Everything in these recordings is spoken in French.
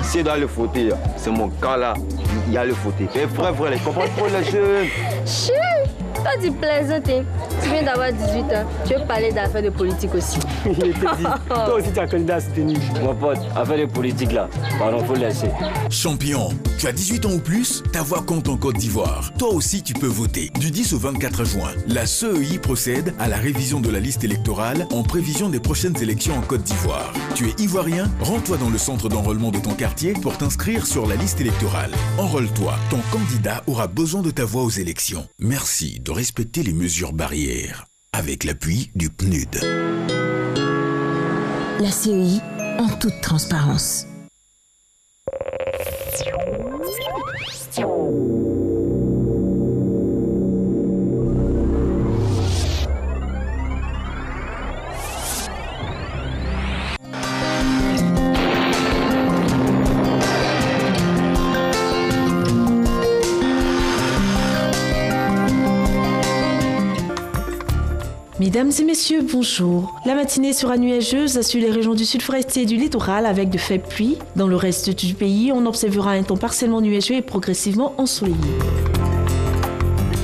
C'est dans le fauteuil, c'est mon cas là, il y a le fauteuil. Mais frère, les comprends trop les jeunes. Chut, toi tu plaisantais. Tu viens d'avoir 18 ans, tu veux parler d'affaires de politique aussi. Je te dis, toi aussi tu es candidat à soutenir. Mon pote, affaire de politique là, pardon, faut laisser. Champion, tu as 18 ans ou plus, ta voix compte en Côte d'Ivoire. Toi aussi tu peux voter. Du 10 au 24 juin, la CEI procède à la révision de la liste électorale en prévision des prochaines élections en Côte d'Ivoire. Tu es ivoirien? Rends-toi dans le centre d'enrôlement de ton quartier pour t'inscrire sur la liste électorale. Enrôle-toi, ton candidat aura besoin de ta voix aux élections. Merci de respecter les mesures barrières. Avec l'appui du PNUD. La CEI en toute transparence. Mesdames et messieurs, bonjour. La matinée sera nuageuse sur les régions du sud forestier et du littoral avec de faibles pluies. Dans le reste du pays, on observera un temps partiellement nuageux et progressivement ensoleillé.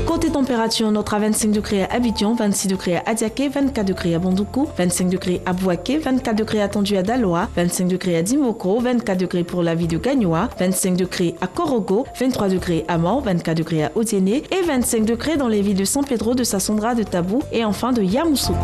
Côté température, on notera 25 degrés à Abidjan, 26 degrés à Adiaké, 24 degrés à Bondoukou, 25 degrés à Bouaké, 24 degrés attendu à Daloa, 25 degrés à Dimoko, 24 degrés pour la ville de Gagnoa, 25 degrés à Korogo, 23 degrés à Mans, 24 degrés à Odiéné et 25 degrés dans les villes de San Pedro, de Sassandra, de Tabou et enfin de Yamoussoukro.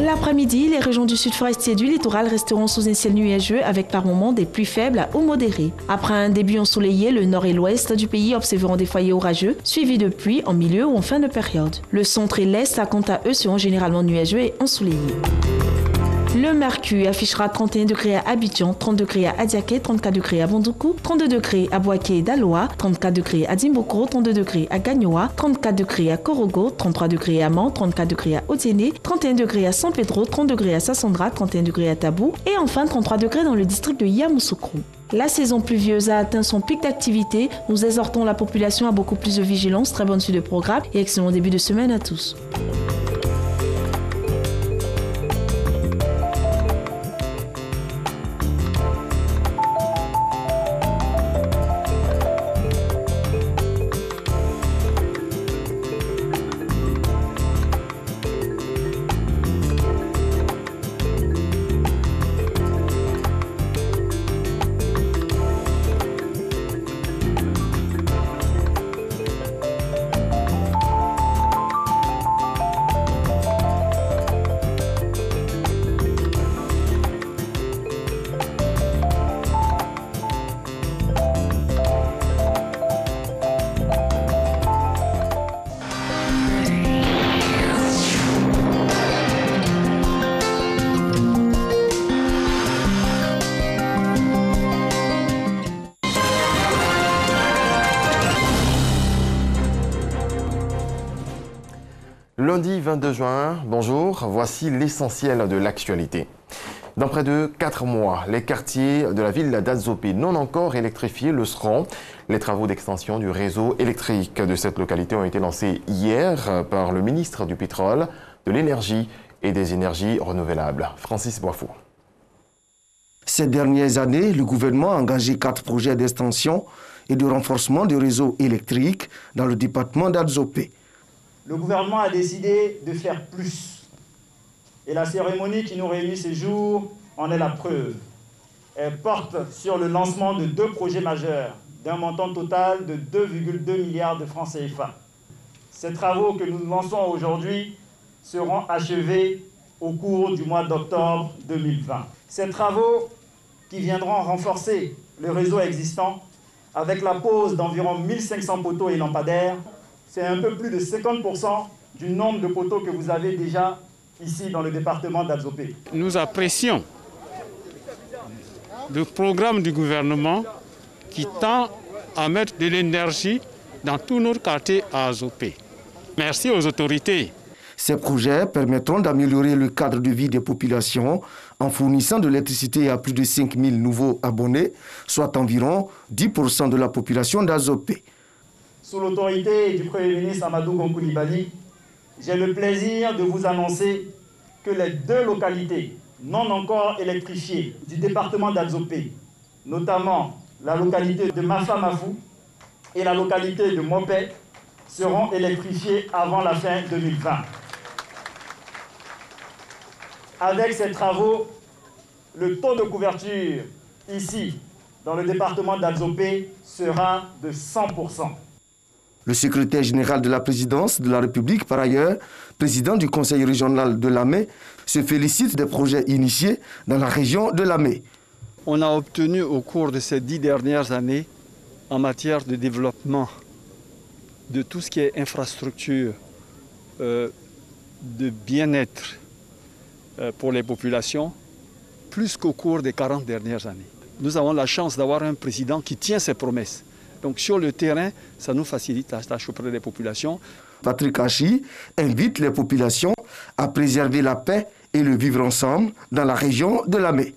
L'après-midi, les régions du sud forestier et du littoral resteront sous un ciel nuageux avec par moments des pluies faibles ou modérées. Après un début ensoleillé, le nord et l'ouest du pays observeront des foyers orageux, suivis de pluies en milieu ou en fin de période. Le centre et l'est, quant à eux, seront généralement nuageux et ensoleillés. Le mercure affichera 31 degrés à Abidjan, 30 degrés à Adiaké, 34 degrés à Bondoukou, 32 degrés à Bouaké et Daloa, 34 degrés à Dimboko, 32 degrés à Gagnoa, 34 degrés à Korogo, 33 degrés à Mans, 34 degrés à Odiéné, 31 degrés à San Pedro, 30 degrés à Sassandra, 31 degrés à Tabou et enfin 33 degrés dans le district de Yamoussoukro. La saison pluvieuse a atteint son pic d'activité. Nous exhortons la population à beaucoup plus de vigilance. Très bonne suite de programme et excellent début de semaine à tous. Lundi 22 juin, bonjour, voici l'essentiel de l'actualité. Dans près de 4 mois, les quartiers de la ville d'Adzopé non encore électrifiés le seront. Les travaux d'extension du réseau électrique de cette localité ont été lancés hier par le ministre du Pétrole, de l'Énergie et des Énergies renouvelables, Francis Boifou. Ces dernières années, le gouvernement a engagé 4 projets d'extension et de renforcement du réseau électrique dans le département d'Adzopé. Le gouvernement a décidé de faire plus. Et la cérémonie qui nous réunit ce jour en est la preuve. Elle porte sur le lancement de 2 projets majeurs d'un montant total de 2,2 milliards de francs CFA. Ces travaux que nous lançons aujourd'hui seront achevés au cours du mois d'octobre 2020. Ces travaux qui viendront renforcer le réseau existant avec la pose d'environ 1500 poteaux et lampadaires. C'est un peu plus de 50% du nombre de poteaux que vous avez déjà ici dans le département d'Adzopé. Nous apprécions le programme du gouvernement qui tend à mettre de l'énergie dans tous nos quartiers à Adzopé. Merci aux autorités. Ces projets permettront d'améliorer le cadre de vie des populations en fournissant de l'électricité à plus de 5000 nouveaux abonnés, soit environ 10% de la population d'Azopé. Sous l'autorité du Premier ministre Amadou Gon Coulibaly, j'ai le plaisir de vous annoncer que les 2 localités non encore électrifiées du département d'Azopé, notamment la localité de Mafamafou et la localité de Mopé, seront électrifiées avant la fin 2020. Avec ces travaux, le taux de couverture ici, dans le département d'Azopé, sera de 100%. Le secrétaire général de la présidence de la République, par ailleurs, président du conseil régional de Lamé, se félicite des projets initiés dans la région de Lamé. On a obtenu au cours de ces 10 dernières années, en matière de développement de tout ce qui est infrastructure, de bien-être pour les populations, plus qu'au cours des 40 dernières années. Nous avons la chance d'avoir un président qui tient ses promesses. Donc sur le terrain, ça nous facilite la tâche auprès des populations. Patrick Hachi invite les populations à préserver la paix et le vivre ensemble dans la région de Lamé.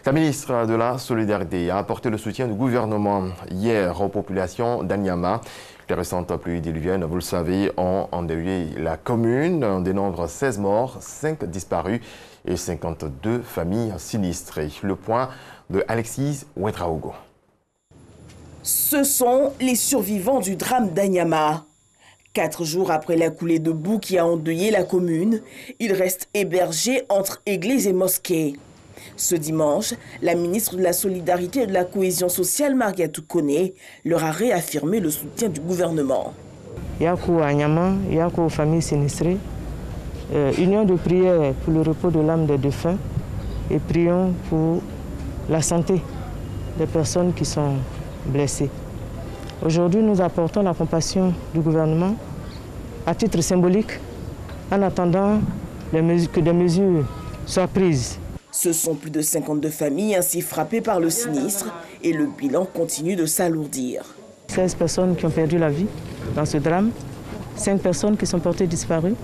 La ministre de la Solidarité a apporté le soutien du gouvernement hier aux populations d'Anyama. Les récentes pluies diluviennes, vous le savez, ont endeuillé la commune. On dénombre 16 morts, 5 disparus et 52 familles sinistrées. Le point de Alexis Ouedraogo. Ce sont les survivants du drame d'Anyama. 4 jours après la coulée de boue qui a endeuillé la commune, ils restent hébergés entre églises et mosquées. Ce dimanche, la ministre de la Solidarité et de la Cohésion sociale, Mariatou Koné, leur a réaffirmé le soutien du gouvernement. Yakou Anyama, Yakou aux familles sinistrées, union de prière pour le repos de l'âme des défunts et prions pour la santé des personnes qui sont blessées. Aujourd'hui, nous apportons la compassion du gouvernement à titre symbolique en attendant que des mesures soient prises. Ce sont plus de 52 familles ainsi frappées par le sinistre et le bilan continue de s'alourdir. 16 personnes qui ont perdu la vie dans ce drame, 5 personnes qui sont portées disparues,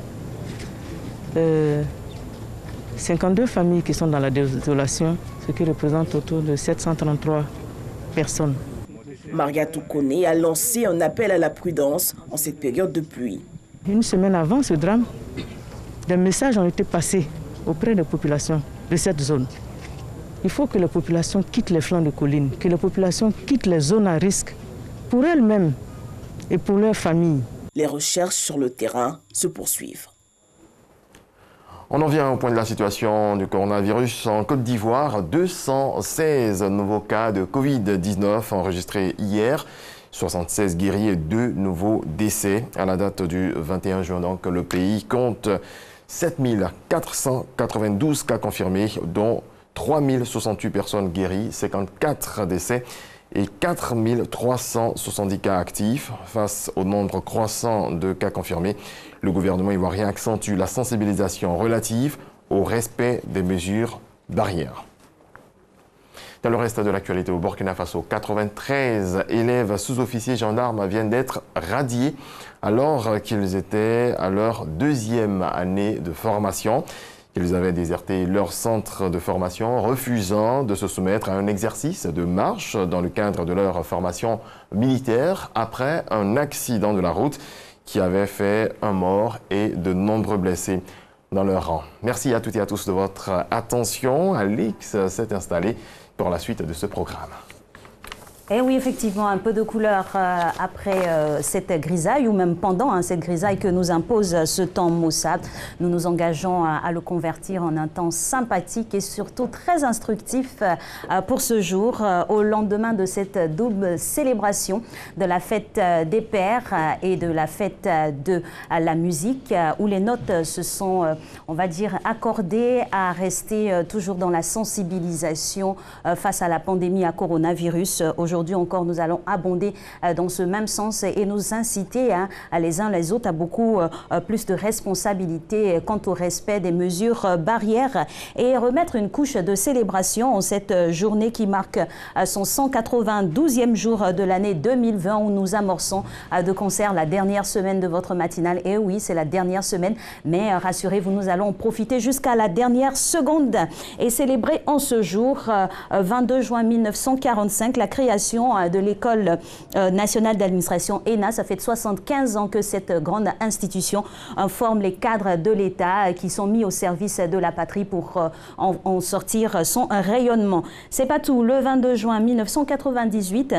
52 familles qui sont dans la désolation, ce qui représente autour de 733 personnes. Mariatou Koné a lancé un appel à la prudence en cette période de pluie. Une semaine avant ce drame, des messages ont été passés auprès des populations de cette zone. Il faut que les populations quittent les flancs de collines, que les populations quittent les zones à risque pour elles-mêmes et pour leurs familles. Les recherches sur le terrain se poursuivent. On en vient au point de la situation du coronavirus en Côte d'Ivoire. 216 nouveaux cas de Covid-19 enregistrés hier. 76 guéris et 2 nouveaux décès. À la date du 21 juin, donc, le pays compte 7492 cas confirmés, dont 3068 personnes guéries, 54 décès et 4370 cas actifs. Face au nombre croissant de cas confirmés, le gouvernement ivoirien accentue la sensibilisation relative au respect des mesures barrières. Dans le reste de l'actualité au Burkina Faso, 93 élèves sous-officiers gendarmes viennent d'être radiés alors qu'ils étaient à leur 2e année de formation. Ils avaient déserté leur centre de formation, refusant de se soumettre à un exercice de marche dans le cadre de leur formation militaire après un accident de la route qui avait fait un mort et de nombreux blessés dans leur rang. Merci à toutes et à tous de votre attention. Alix s'est installé pour la suite de ce programme. Et oui, effectivement, un peu de couleur après cette grisaille, ou même pendant cette grisaille que nous impose ce temps maussade. Nous nous engageons à le convertir en un temps sympathique et surtout très instructif pour ce jour, au lendemain de cette double célébration de la fête des pères et de la fête de la musique, où les notes se sont, on va dire, accordées à rester toujours dans la sensibilisation face à la pandémie à coronavirus. Aujourd'hui, aujourd'hui encore, nous allons abonder dans ce même sens et nous inciter les uns les autres à beaucoup plus de responsabilités quant au respect des mesures barrières et remettre une couche de célébration en cette journée qui marque son 192e jour de l'année 2020 où nous amorçons de concert la dernière semaine de votre matinale. Et oui, c'est la dernière semaine, mais rassurez-vous, nous allons profiter jusqu'à la dernière seconde et célébrer en ce jour, 22 juin 1945, la création de l'École nationale d'administration ENA. Ça fait 75 ans que cette grande institution forme les cadres de l'État qui sont mis au service de la patrie pour en sortir son rayonnement. C'est pas tout. Le 22 juin 1998,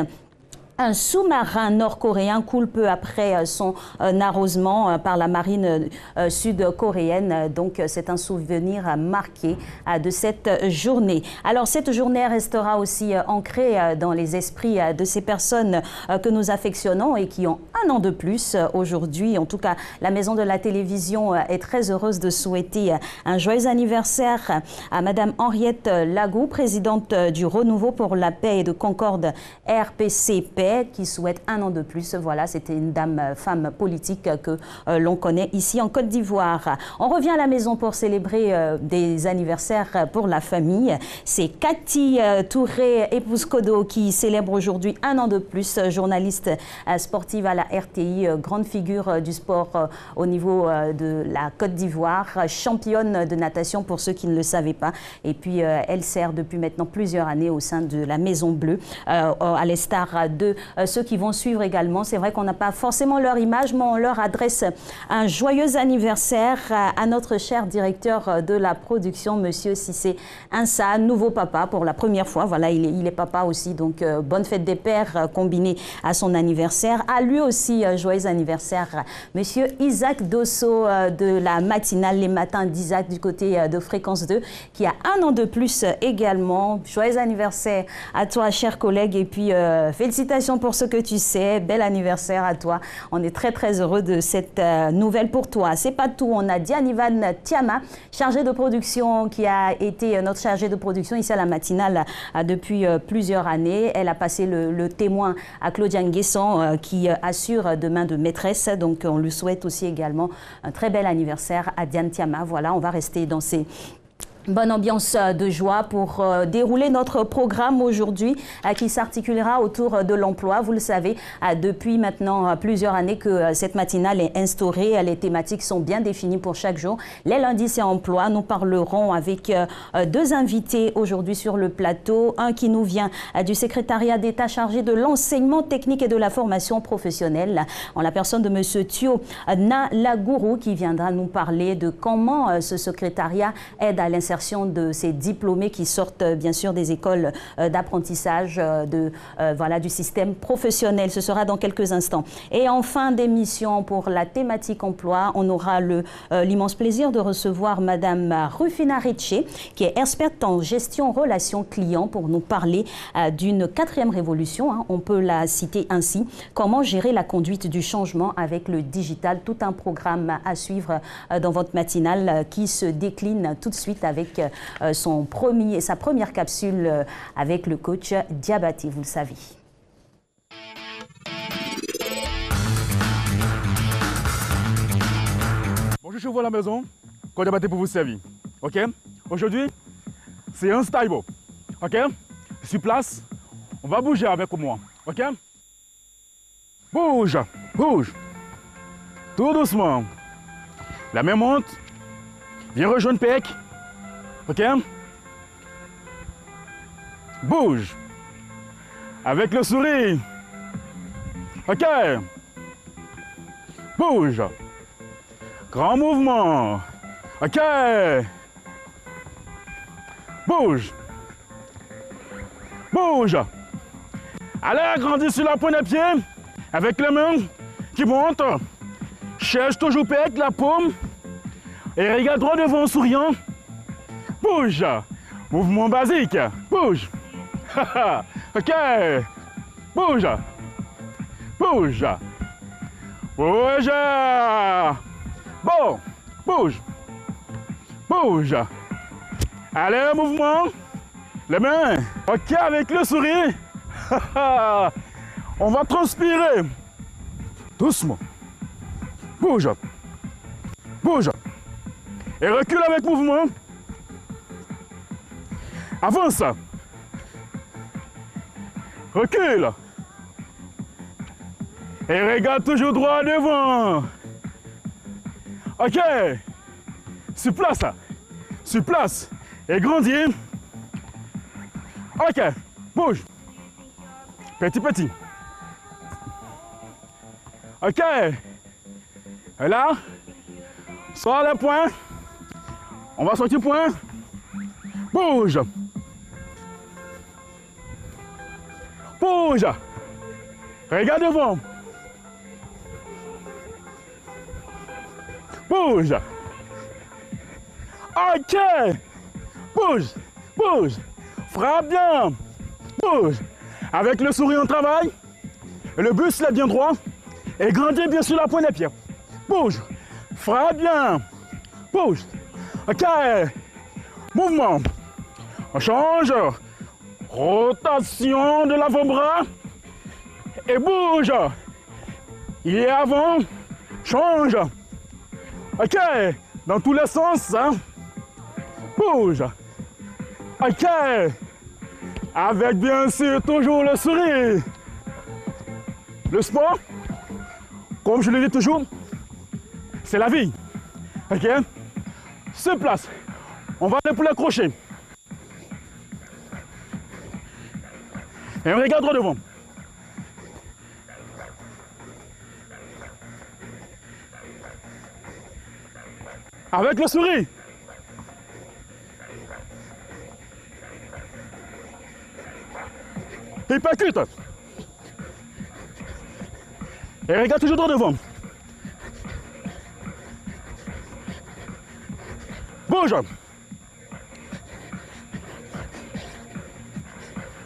un sous-marin nord-coréen coule peu après son arrosement par la marine sud-coréenne. Donc, c'est un souvenir marqué de cette journée. Alors, cette journée restera aussi ancrée dans les esprits de ces personnes que nous affectionnons et qui ont un an de plus aujourd'hui. En tout cas, la Maison de la Télévision est très heureuse de souhaiter un joyeux anniversaire à Madame Henriette Lagou, présidente du Renouveau pour la paix et de Concorde RPCP, qui souhaite un an de plus. Voilà, c'était une femme politique que l'on connaît ici en Côte d'Ivoire. On revient à la maison pour célébrer des anniversaires pour la famille. C'est Cathy Touré, épouse Kodo, qui célèbre aujourd'hui un an de plus, journaliste sportive à la RTI, grande figure du sport au niveau de la Côte d'Ivoire, championne de natation pour ceux qui ne le savaient pas. Et puis, elle sert depuis maintenant plusieurs années au sein de la Maison Bleue, à l'instar de ceux qui vont suivre également. C'est vrai qu'on n'a pas forcément leur image, mais on leur adresse un joyeux anniversaire à notre cher directeur de la production, Monsieur Cissé Insa, nouveau papa pour la première fois. Voilà, il est papa aussi, donc bonne fête des pères combinée à son anniversaire. À lui aussi, joyeux anniversaire, Monsieur Isaac Dosso de la matinale Les Matins d'Isaac du côté de Fréquence 2, qui a un an de plus également. Joyeux anniversaire à toi, cher collègue, et puis félicitations pour ce que tu sais. Bel anniversaire à toi. On est très très heureux de cette nouvelle pour toi. C'est pas tout. On a Dianivan Tiama, chargée de production, qui a été notre chargée de production ici à la matinale depuis plusieurs années. Elle a passé le témoin à Claudia Nguesson qui assure demain de maîtresse. Donc on lui souhaite aussi également un très bel anniversaire à Diane Tiama. Voilà, on va rester dans ces bonne ambiance de joie pour dérouler notre programme aujourd'hui qui s'articulera autour de l'emploi. Vous le savez, depuis maintenant plusieurs années que cette matinale est instaurée. Les thématiques sont bien définies pour chaque jour. Les lundis, c'est emploi. Nous parlerons avec deux invités aujourd'hui sur le plateau. Un qui nous vient du secrétariat d'État chargé de l'enseignement technique et de la formation professionnelle, en la personne de M. Thio Nalagourou, qui viendra nous parler de comment ce secrétariat aide à l'insertion de ces diplômés qui sortent bien sûr des écoles d'apprentissage du système professionnel. Ce sera dans quelques instants. Et en fin d'émission, pour la thématique emploi, on aura l'immense plaisir de recevoir Madame Rufina Ritchie, qui est experte en gestion relations clients, pour nous parler d'une quatrième révolution, on peut la citer ainsi, comment gérer la conduite du changement avec le digital. Tout un programme à suivre dans votre matinale qui se décline tout de suite avec sa première capsule avec le coach Diabaté, vous le savez. Bonjour, je vous à la maison, coach Diabaté pour vous servir. Ok? Aujourd'hui, c'est un style. Ok? Je suis place, on va bouger avec moi. Ok? Bouge, bouge. Tout doucement. La main monte. Viens rejoindre Pec. Ok? Bouge. Avec le sourire. Ok? Bouge. Grand mouvement. Ok? Bouge. Bouge. Allez, agrandis sur la pointe des pieds. Avec les mains qui montent. Cherche toujours Pec, la paume. Et regarde droit devant en souriant. Bouge. Mouvement basique. Bouge. Ok. Bouge. Bouge. Bouge. Bon. Bouge. Bouge. Allez, mouvement. Les mains. Ok, avec le sourire. On va transpirer. Doucement. Bouge. Bouge. Et recule avec mouvement. Avance. Recule. Et regarde toujours droit devant. Ok. Sur place. Sur place. Et grandis. Ok. Bouge. Petit, petit. Ok. Et là, sors le point. On va sortir point. Bouge. Bouge. Regarde devant. Bouge. Ok. Bouge. Bouge. Frappe bien. Bouge. Avec le sourire en travail. Le buste là bien droit. Et grandis bien sur la pointe des pieds. Bouge. Frappe bien. Bouge. Ok. Mouvement. On change. Rotation de l'avant-bras. Et bouge. Il est avant. Change. Ok. Dans tous les sens. Hein. Bouge. Ok. Avec bien sûr toujours le sourire. Le sport, comme je le dis toujours, c'est la vie. Ok? Se place. On va aller pour le crochet. Et on regarde droit devant. Avec le sourire. Et percute. Et regarde toujours droit devant. Bouge.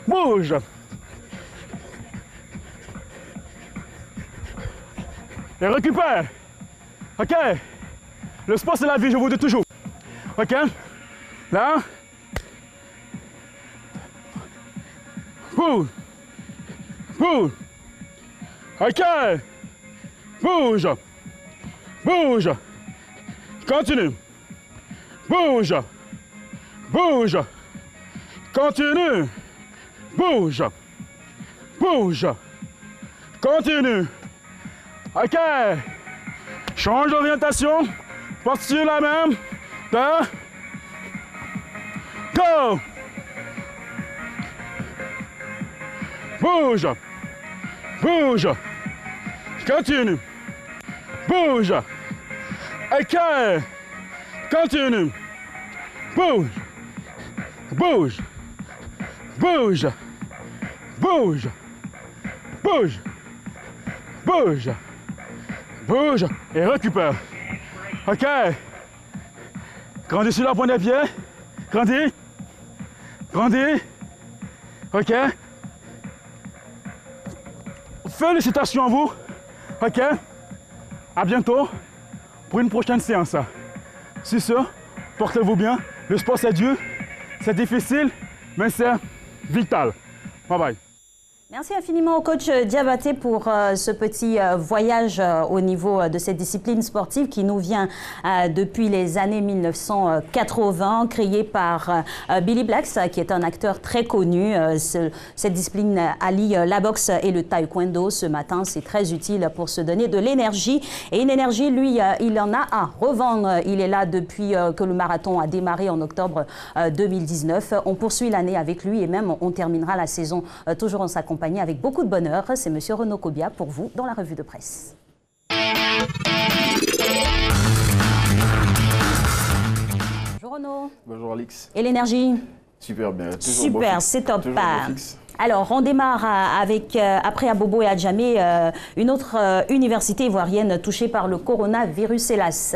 Bouge. Et récupère. Ok. Le sport c'est la vie, je vous dis toujours. Ok. Là. Bouge. Bouge. Ok. Bouge. Bouge. Continue. Bouge. Bouge. Continue. Bouge. Bouge. Continue. Ok. Change d'orientation. Posture la même. Deux. Go. Bouge. Bouge. Continue. Bouge. Ok. Continue. Bouge. Bouge. Bouge. Bouge. Bouge. Bouge. Bouge. Et récupère. Ok. Grandis sur la pointe des pieds. Grandis. Grandis. Ok. Félicitations à vous. Ok. À bientôt pour une prochaine séance. Sur ce, portez-vous bien. Le sport c'est dur, c'est difficile, mais c'est vital. Bye bye. Merci infiniment au coach Diabaté pour ce petit voyage au niveau de cette discipline sportive qui nous vient depuis les années 1980, créée par Billy Blacks, qui est un acteur très connu. Cette discipline allie la boxe et le taekwondo. Ce matin, c'est très utile pour se donner de l'énergie. Et une énergie, lui, il en a à revendre. Il est là depuis que le marathon a démarré en octobre 2019. On poursuit l'année avec lui et même on terminera la saison toujours en sa compagnie avec beaucoup de bonheur. C'est M. Renaud Kobia pour vous dans la revue de presse. Bonjour Renaud. Bonjour Alix. Et l'énergie? Super bien. Super, c'est top. Alors, on démarre avec, après Abobo et Adjamé, une autre université ivoirienne touchée par le coronavirus, hélas.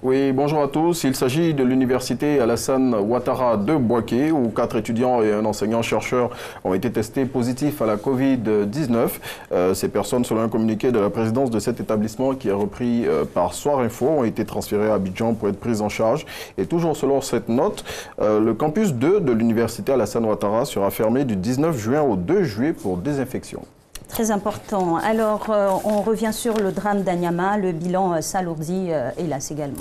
Oui, bonjour à tous. Il s'agit de l'université Alassane Ouattara de Bouaké, où 4 étudiants et un enseignant-chercheur ont été testés positifs à la Covid-19. Ces personnes, selon un communiqué de la présidence de cet établissement qui est repris par Soir Info, ont été transférées à Abidjan pour être prises en charge. Et toujours selon cette note, le campus 2 de l'université Alassane Ouattara sera fermé du 19 juin au 2 juillet pour désinfection. Très important. Alors, on revient sur le drame d'Anyama. Le bilan s'alourdit, hélas, également.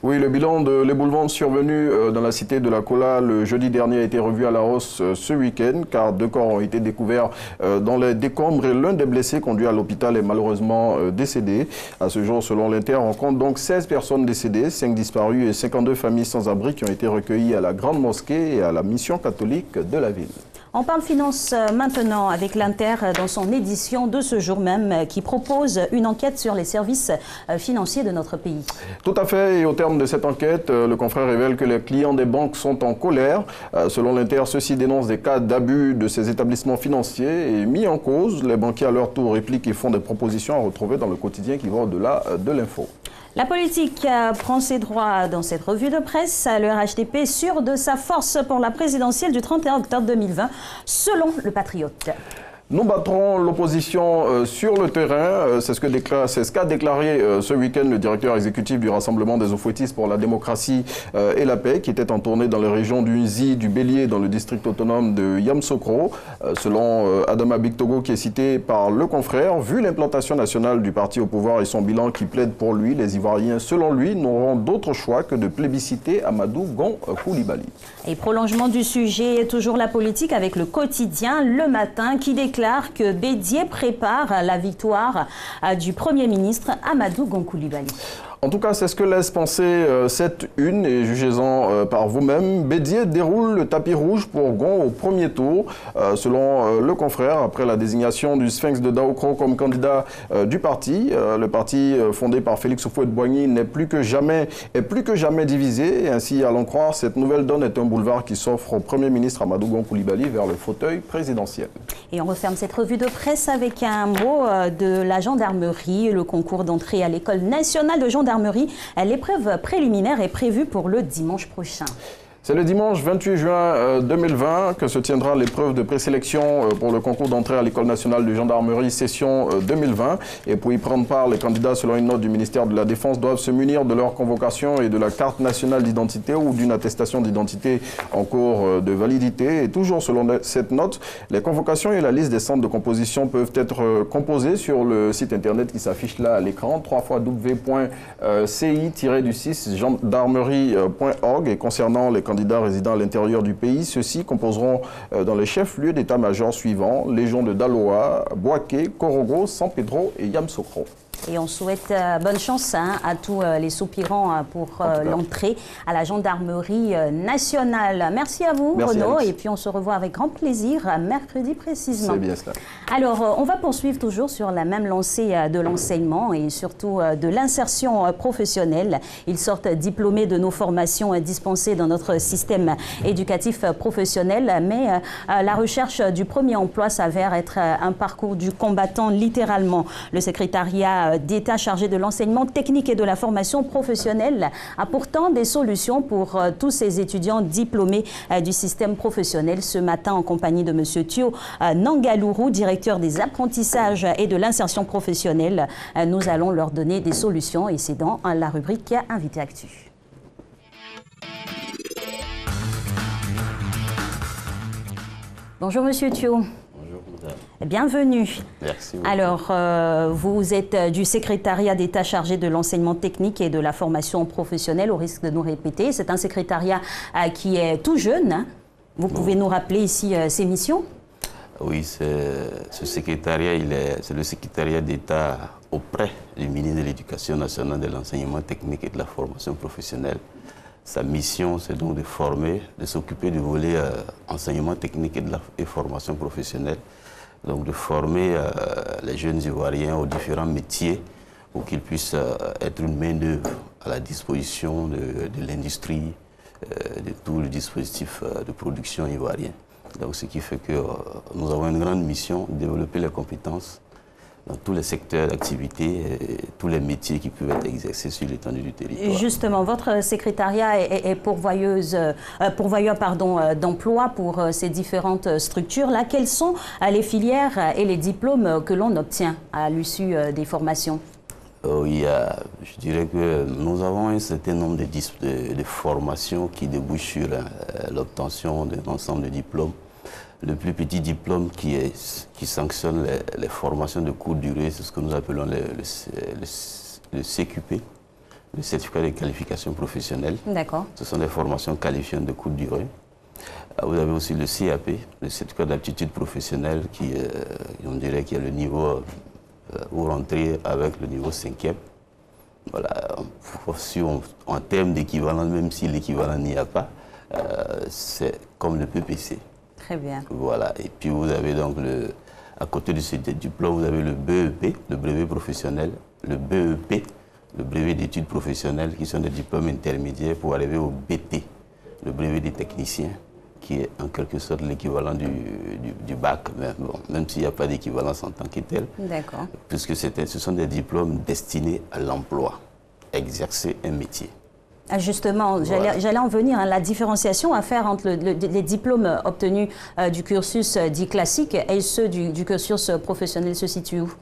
Oui, le bilan de l'éboulement survenu dans la cité de la Kola le jeudi dernier a été revu à la hausse ce week-end, car 2 corps ont été découverts dans les décombres et l'un des blessés conduit à l'hôpital est malheureusement décédé. À ce jour, selon l'Inter, on compte donc 16 personnes décédées, 5 disparues et 52 familles sans abri qui ont été recueillies à la Grande Mosquée et à la Mission catholique de la ville. On parle finance maintenant avec l'Inter dans son édition de ce jour même qui propose une enquête sur les services financiers de notre pays. Tout à fait, et au terme de cette enquête, le confrère révèle que les clients des banques sont en colère. Selon l'Inter, ceux-ci dénoncent des cas d'abus de ces établissements financiers et mis en cause. Les banquiers à leur tour répliquent et font des propositions à retrouver dans le quotidien qui va au-delà de l'info. La politique prend ses droits dans cette revue de presse. Le RHDP sûr de sa force pour la présidentielle du 31 octobre 2020, selon le Patriote. Nous battrons l'opposition sur le terrain. C'est ce qu'a déclaré ce week-end le directeur exécutif du Rassemblement des Oufouettistes pour la démocratie et la paix, qui était en tournée dans les régions du Nzi, du Bélier, dans le district autonome de Yamsokro. Selon Adama Bictogo, qui est cité par le confrère, vu l'implantation nationale du parti au pouvoir et son bilan qui plaide pour lui, les Ivoiriens, selon lui, n'auront d'autre choix que de plébisciter Amadou Gon Coulibaly. Et prolongement du sujet, toujours la politique avec le quotidien Le Matin qui déclare que Bédié prépare la victoire du Premier ministre Amadou Gon Coulibaly. En tout cas, c'est ce que laisse penser cette une, et jugez-en par vous-même. Bédié déroule le tapis rouge pour Gon au premier tour. Selon le confrère, après la désignation du Sphinx de Daokro comme candidat du parti, le parti fondé par Félix Houphouët-Boigny n'est plus que jamais divisé. Et ainsi, à l'en croire, cette nouvelle donne est un boulevard qui s'offre au Premier ministre Amadou Gon Coulibaly vers le fauteuil présidentiel. Et on referme cette revue de presse avec un mot de la gendarmerie. Le concours d'entrée à l'École nationale de gendarmerie. L'épreuve préliminaire est prévue pour le dimanche prochain. C'est le dimanche 28 juin 2020 que se tiendra l'épreuve de présélection pour le concours d'entrée à l'École nationale de gendarmerie session 2020. Et pour y prendre part, les candidats, selon une note du ministère de la Défense, doivent se munir de leur convocation et de la carte nationale d'identité ou d'une attestation d'identité en cours de validité. Et toujours selon cette note, les convocations et la liste des centres de composition peuvent être composées sur le site internet qui s'affiche là à l'écran, www.ci-gendarmerie.org. Et concernant les candidats résidant à l'intérieur du pays, ceux-ci composeront dans les chefs-lieux d'état-major suivants: Légion de Daloa, Bouaké, Korogo, San Pedro et Yamsokro. Et on souhaite bonne chance à tous les soupirants pour l'entrée à la gendarmerie nationale. Merci à vous, Renaud. Et puis on se revoit avec grand plaisir mercredi précisément. C'est bien cela. Alors, on va poursuivre toujours sur la même lancée de l'enseignement et surtout de l'insertion professionnelle. Ils sortent diplômés de nos formations dispensées dans notre système éducatif professionnel, mais la recherche du premier emploi s'avère être un parcours du combattant littéralement. Le secrétariat d'État chargé de l'enseignement technique et de la formation professionnelle a pourtant des solutions pour tous ces étudiants diplômés du système professionnel. Ce matin, en compagnie de M. Thio Nangalourou, directeur des apprentissages et de l'insertion professionnelle, nous allons leur donner des solutions et c'est dans la rubrique Invité Actu. Bonjour Monsieur Thio. Bienvenue. Merci beaucoup. Alors, vous êtes du secrétariat d'État chargé de l'enseignement technique et de la formation professionnelle, au risque de nous répéter. C'est un secrétariat qui est tout jeune. Vous pouvez nous rappeler ici ses missions? Oui, ce secrétariat, c'est le secrétariat d'État auprès du ministre de l'Éducation nationale, de l'enseignement technique et de la formation professionnelle. Sa mission, c'est donc de former, de s'occuper du volet enseignement technique et formation professionnelle. Donc de former les jeunes Ivoiriens aux différents métiers pour qu'ils puissent être une main-d'œuvre à la disposition de l'industrie, de tout le dispositif de production ivoirien. Donc ce qui fait que nous avons une grande mission, développer les compétences dans tous les secteurs d'activité, tous les métiers qui peuvent être exercés sur l'étendue du territoire. Justement, votre secrétariat est pourvoyeur d'emploi pour ces différentes structures-là. Quelles sont les filières et les diplômes que l'on obtient à l'issue des formations? Je dirais que nous avons un certain nombre de formations qui débouchent sur l'obtention d'un ensemble de diplômes. Le plus petit diplôme qui sanctionne les formations de courte durée, c'est ce que nous appelons le CQP, le certificat de qualification professionnelle. D'accord. Ce sont des formations qualifiantes de courte durée. Vous avez aussi le CAP, le certificat d'aptitude professionnelle, on dirait qu'il y a le niveau où rentrer avec le niveau 5e. Voilà, en termes d'équivalent, même si l'équivalent n'y a pas, c'est comme le PPC. Très bien. Voilà, et puis vous avez donc, à côté de ce diplôme, vous avez le BEP, le brevet professionnel, le BEP, le brevet d'études professionnelles, qui sont des diplômes intermédiaires pour arriver au BT, le brevet des techniciens, qui est en quelque sorte l'équivalent du bac, mais bon, même s'il n'y a pas d'équivalence en tant que tel. D'accord. Puisque ce sont des diplômes destinés à l'emploi, exercer un métier. Justement, voilà. J'allais en venir, la différenciation à faire entre les diplômes obtenus du cursus dit classique et ceux du cursus professionnel se situe où?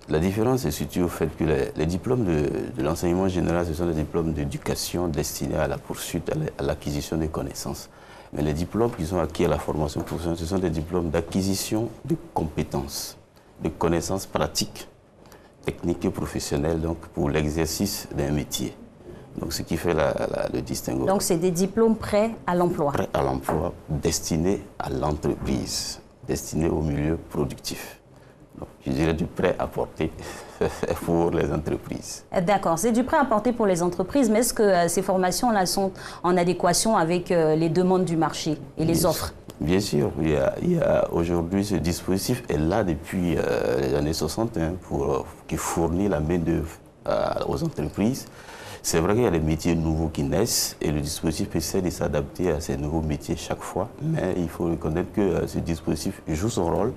La différence se situe au fait que les diplômes de l'enseignement général, ce sont des diplômes d'éducation destinés à la poursuite, à l'acquisition des connaissances. Mais les diplômes qui sont acquis à la formation professionnelle, ce sont des diplômes d'acquisition de compétences, de connaissances pratiques, techniques et professionnelles, donc pour l'exercice d'un métier. Donc ce qui fait le distinguo. Donc c'est des diplômes prêts à l'emploi. Prêts à l'emploi, destinés à l'entreprise, destinés au milieu productif. Donc, je dirais du prêt à porter pour les entreprises. D'accord, c'est du prêt à porter pour les entreprises, mais est-ce que ces formations-là sont en adéquation avec les demandes du marché et les offres? Bien sûr, il y a aujourd'hui ce dispositif est là depuis les années 60 qui fournit la main-d'œuvre aux entreprises. C'est vrai qu'il y a des métiers nouveaux qui naissent et le dispositif essaie de s'adapter à ces nouveaux métiers chaque fois, mais il faut reconnaître que ce dispositif joue son rôle.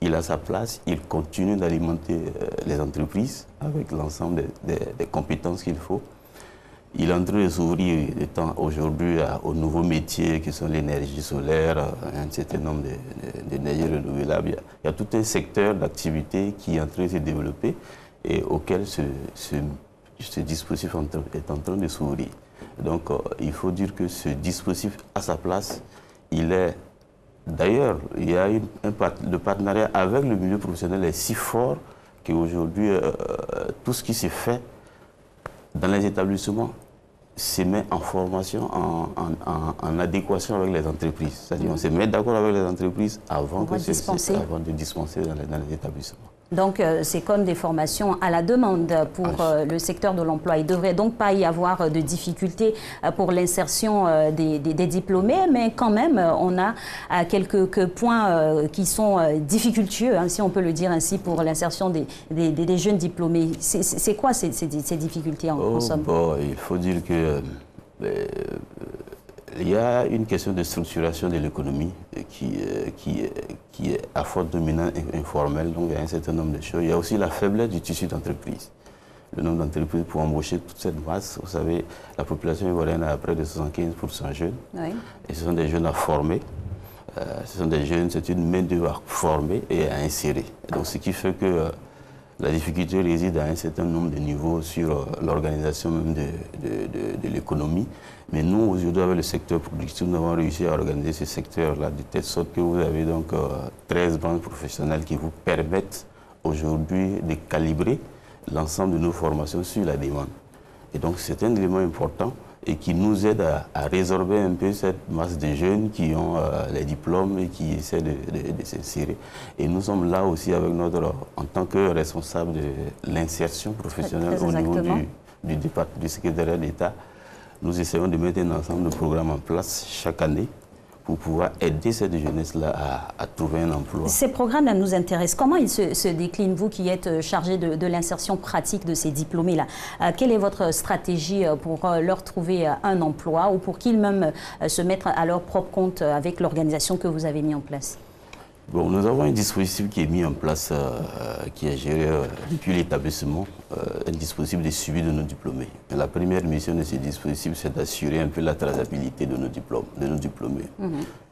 Il a sa place, il continue d'alimenter les entreprises avec l'ensemble des compétences qu'il faut. Il est en train de s'ouvrir aujourd'hui aux nouveaux métiers qui sont l'énergie solaire, un certain nombre d'énergies renouvelables. Il y a tout un secteur d'activité qui est en train de se développer et auquel ce dispositif est en train de s'ouvrir. Donc il faut dire que ce dispositif a sa place. D'ailleurs, il y a le partenariat avec le milieu professionnel est si fort qu'aujourd'hui, tout ce qui se fait dans les établissements se met en formation, en adéquation avec les entreprises. C'est-à-dire on se met d'accord avec les entreprises avant de dispenser dans les établissements. Donc c'est comme des formations à la demande pour le secteur de l'emploi. Il ne devrait donc pas y avoir de difficultés pour l'insertion des diplômés, mais quand même on a quelques points qui sont difficultueux, si on peut le dire ainsi, pour l'insertion des jeunes diplômés. C'est quoi ces difficultés en somme? Il faut dire que il y a une question de structuration de l'économie qui est à forte dominante informelle, donc il y a un certain nombre de choses. Il y a aussi la faiblesse du tissu d'entreprise. Le nombre d'entreprises pour embaucher toute cette masse, vous savez, la population ivoirienne a près de 75% jeunes. Oui. Et ce sont des jeunes à former. Ce sont des jeunes, c'est une main-d'œuvre à former et à insérer. Donc ce qui fait que la difficulté réside à un certain nombre de niveaux sur l'organisation même de l'économie. Mais nous, aujourd'hui, avec le secteur productif, nous avons réussi à organiser ce secteur-là de telle sorte que vous avez donc 13 branches professionnelles qui vous permettent aujourd'hui de calibrer l'ensemble de nos formations sur la demande. Et donc, c'est un élément important et qui nous aide à résorber un peu cette masse de jeunes qui ont les diplômes et qui essaient de s'insérer. Et nous sommes là aussi avec en tant que responsable de l'insertion professionnelle au niveau du secrétariat d'État. Nous essayons de mettre un ensemble de programmes en place chaque année pour pouvoir aider cette jeunesse-là à trouver un emploi. Ces programmes-là nous intéressent. Comment ils se déclinent, vous qui êtes chargé de l'insertion pratique de ces diplômés-là? Quelle est votre stratégie pour leur trouver un emploi ou pour qu'ils même se mettent à leur propre compte avec l'organisation que vous avez mis en place? Bon, nous avons un dispositif qui est mis en place, qui est géré depuis l'établissement, un dispositif de suivi de nos diplômés. Et la première mission de ce dispositif, c'est d'assurer un peu la traçabilité de nos diplômés.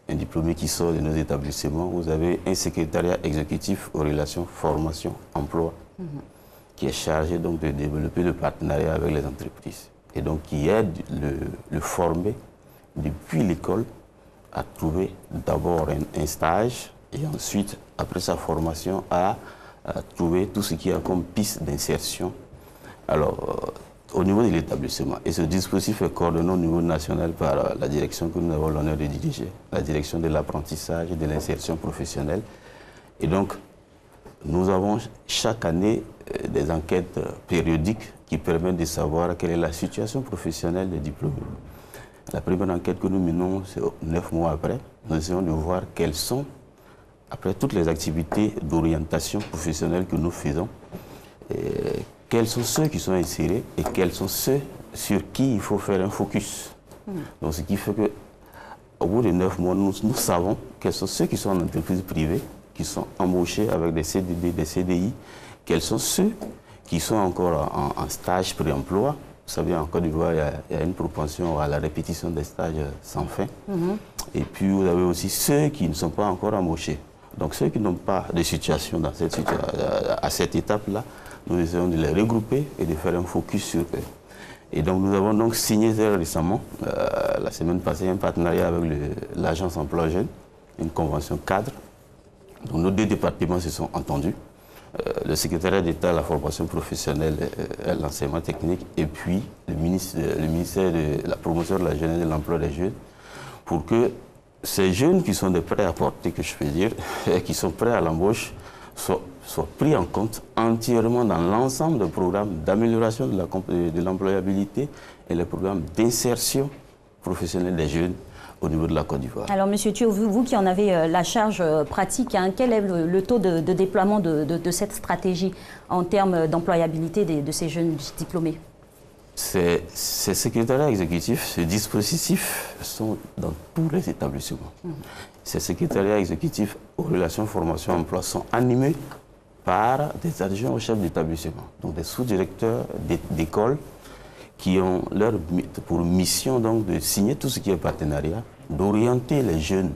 Un diplômé qui sort de nos établissements, vous avez un secrétariat exécutif aux relations formation, emploi, qui est chargé donc de développer le partenariat avec les entreprises. Et donc qui aide le formé depuis l'école à trouver d'abord un stage et ensuite, après sa formation, à trouver tout ce qui a comme piste d'insertion. Alors, au niveau de l'établissement. Et ce dispositif est coordonné au niveau national par la direction que nous avons l'honneur de diriger, la direction de l'apprentissage et de l'insertion professionnelle. Et donc, nous avons chaque année des enquêtes périodiques qui permettent de savoir quelle est la situation professionnelle des diplômés. La première enquête que nous menons, c'est 9 mois après. Nous essayons de voir quelles sont, après toutes les activités d'orientation professionnelle que nous faisons, quels sont ceux qui sont insérés et quels sont ceux sur qui il faut faire un focus. Donc, ce qui fait qu'au bout de 9 mois, nous savons quels sont ceux qui sont en entreprise privée, qui sont embauchés avec des CDD, des CDI, quels sont ceux qui sont encore en stage pré-emploi. Vous savez, en Côte d'Ivoire, il y a une propension à la répétition des stages sans fin. Et puis, vous avez aussi ceux qui ne sont pas encore embauchés. Donc, ceux qui n'ont pas de situation à cette étape-là, nous essayons de les regrouper et de faire un focus sur eux. Et donc, nous avons donc signé très récemment, la semaine passée, un partenariat avec l'Agence Emploi Jeunes, une convention cadre. Donc, nos deux départements se sont entendus. Le secrétariat d'État à la formation professionnelle et l'enseignement technique, et puis le ministère de la promotion de la jeunesse et de l'emploi des jeunes, pour que ces jeunes qui sont de prêts à porter, que je peux dire, et qui sont prêts à l'embauche, soient pris en compte entièrement dans l'ensemble des programmes d'amélioration de l'employabilité et les programmes d'insertion professionnelle des jeunes au niveau de la Côte d'Ivoire. Alors, Monsieur Thio, vous qui en avez la charge pratique, quel est le taux de déploiement de cette stratégie en termes d'employabilité de ces jeunes diplômés? Ces secrétariats exécutifs, ces dispositifs sont dans tous les établissements. Ces secrétariats exécutifs aux relations formation-emploi sont animés par des adjoints au chef d'établissement, donc des sous-directeurs d'école qui ont pour mission donc de signer tout ce qui est partenariat, d'orienter les jeunes,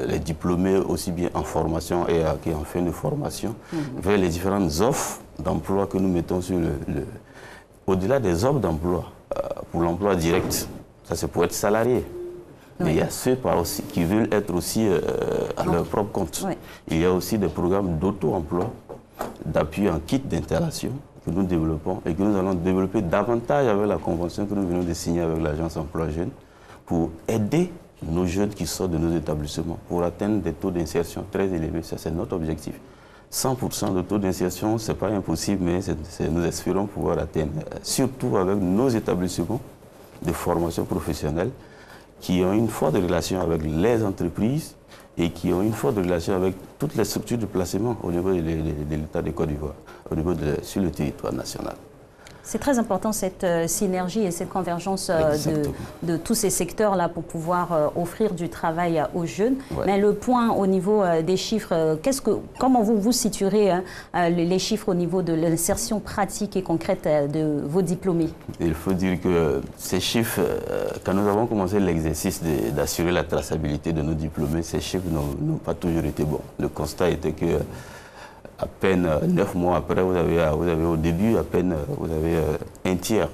les diplômés aussi bien en formation et en fin de formation, vers les différentes offres d'emploi que nous mettons sur au-delà des offres d'emploi, pour l'emploi direct. Ça, c'est pour être salarié. Mais il y a ceux aussi qui veulent être aussi à leur propre compte. Il y a aussi des programmes d'auto-emploi, d'appui en kit d'intégration que nous développons et que nous allons développer davantage avec la convention que nous venons de signer avec l'Agence Emploi Jeunes pour aider nos jeunes qui sortent de nos établissements pour atteindre des taux d'insertion très élevés. Ça, c'est notre objectif. 100% de taux d'insertion, ce n'est pas impossible, mais nous espérons pouvoir atteindre, surtout avec nos établissements de formation professionnelle qui ont une forte relation avec les entreprises et qui ont une forte relation avec toutes les structures de placement au niveau de l'État de Côte d'Ivoire, sur le territoire national. C'est très important cette synergie et cette convergence de tous ces secteurs-là pour pouvoir offrir du travail aux jeunes. Mais le point au niveau des chiffres, comment vous situerez les chiffres au niveau de l'insertion pratique et concrète de vos diplômés? Il faut dire que ces chiffres, quand nous avons commencé l'exercice d'assurer la traçabilité de nos diplômés, ces chiffres n'ont pas toujours été bons. Le constat était que à peine 9 mois après, vous avez au début, vous avez un tiers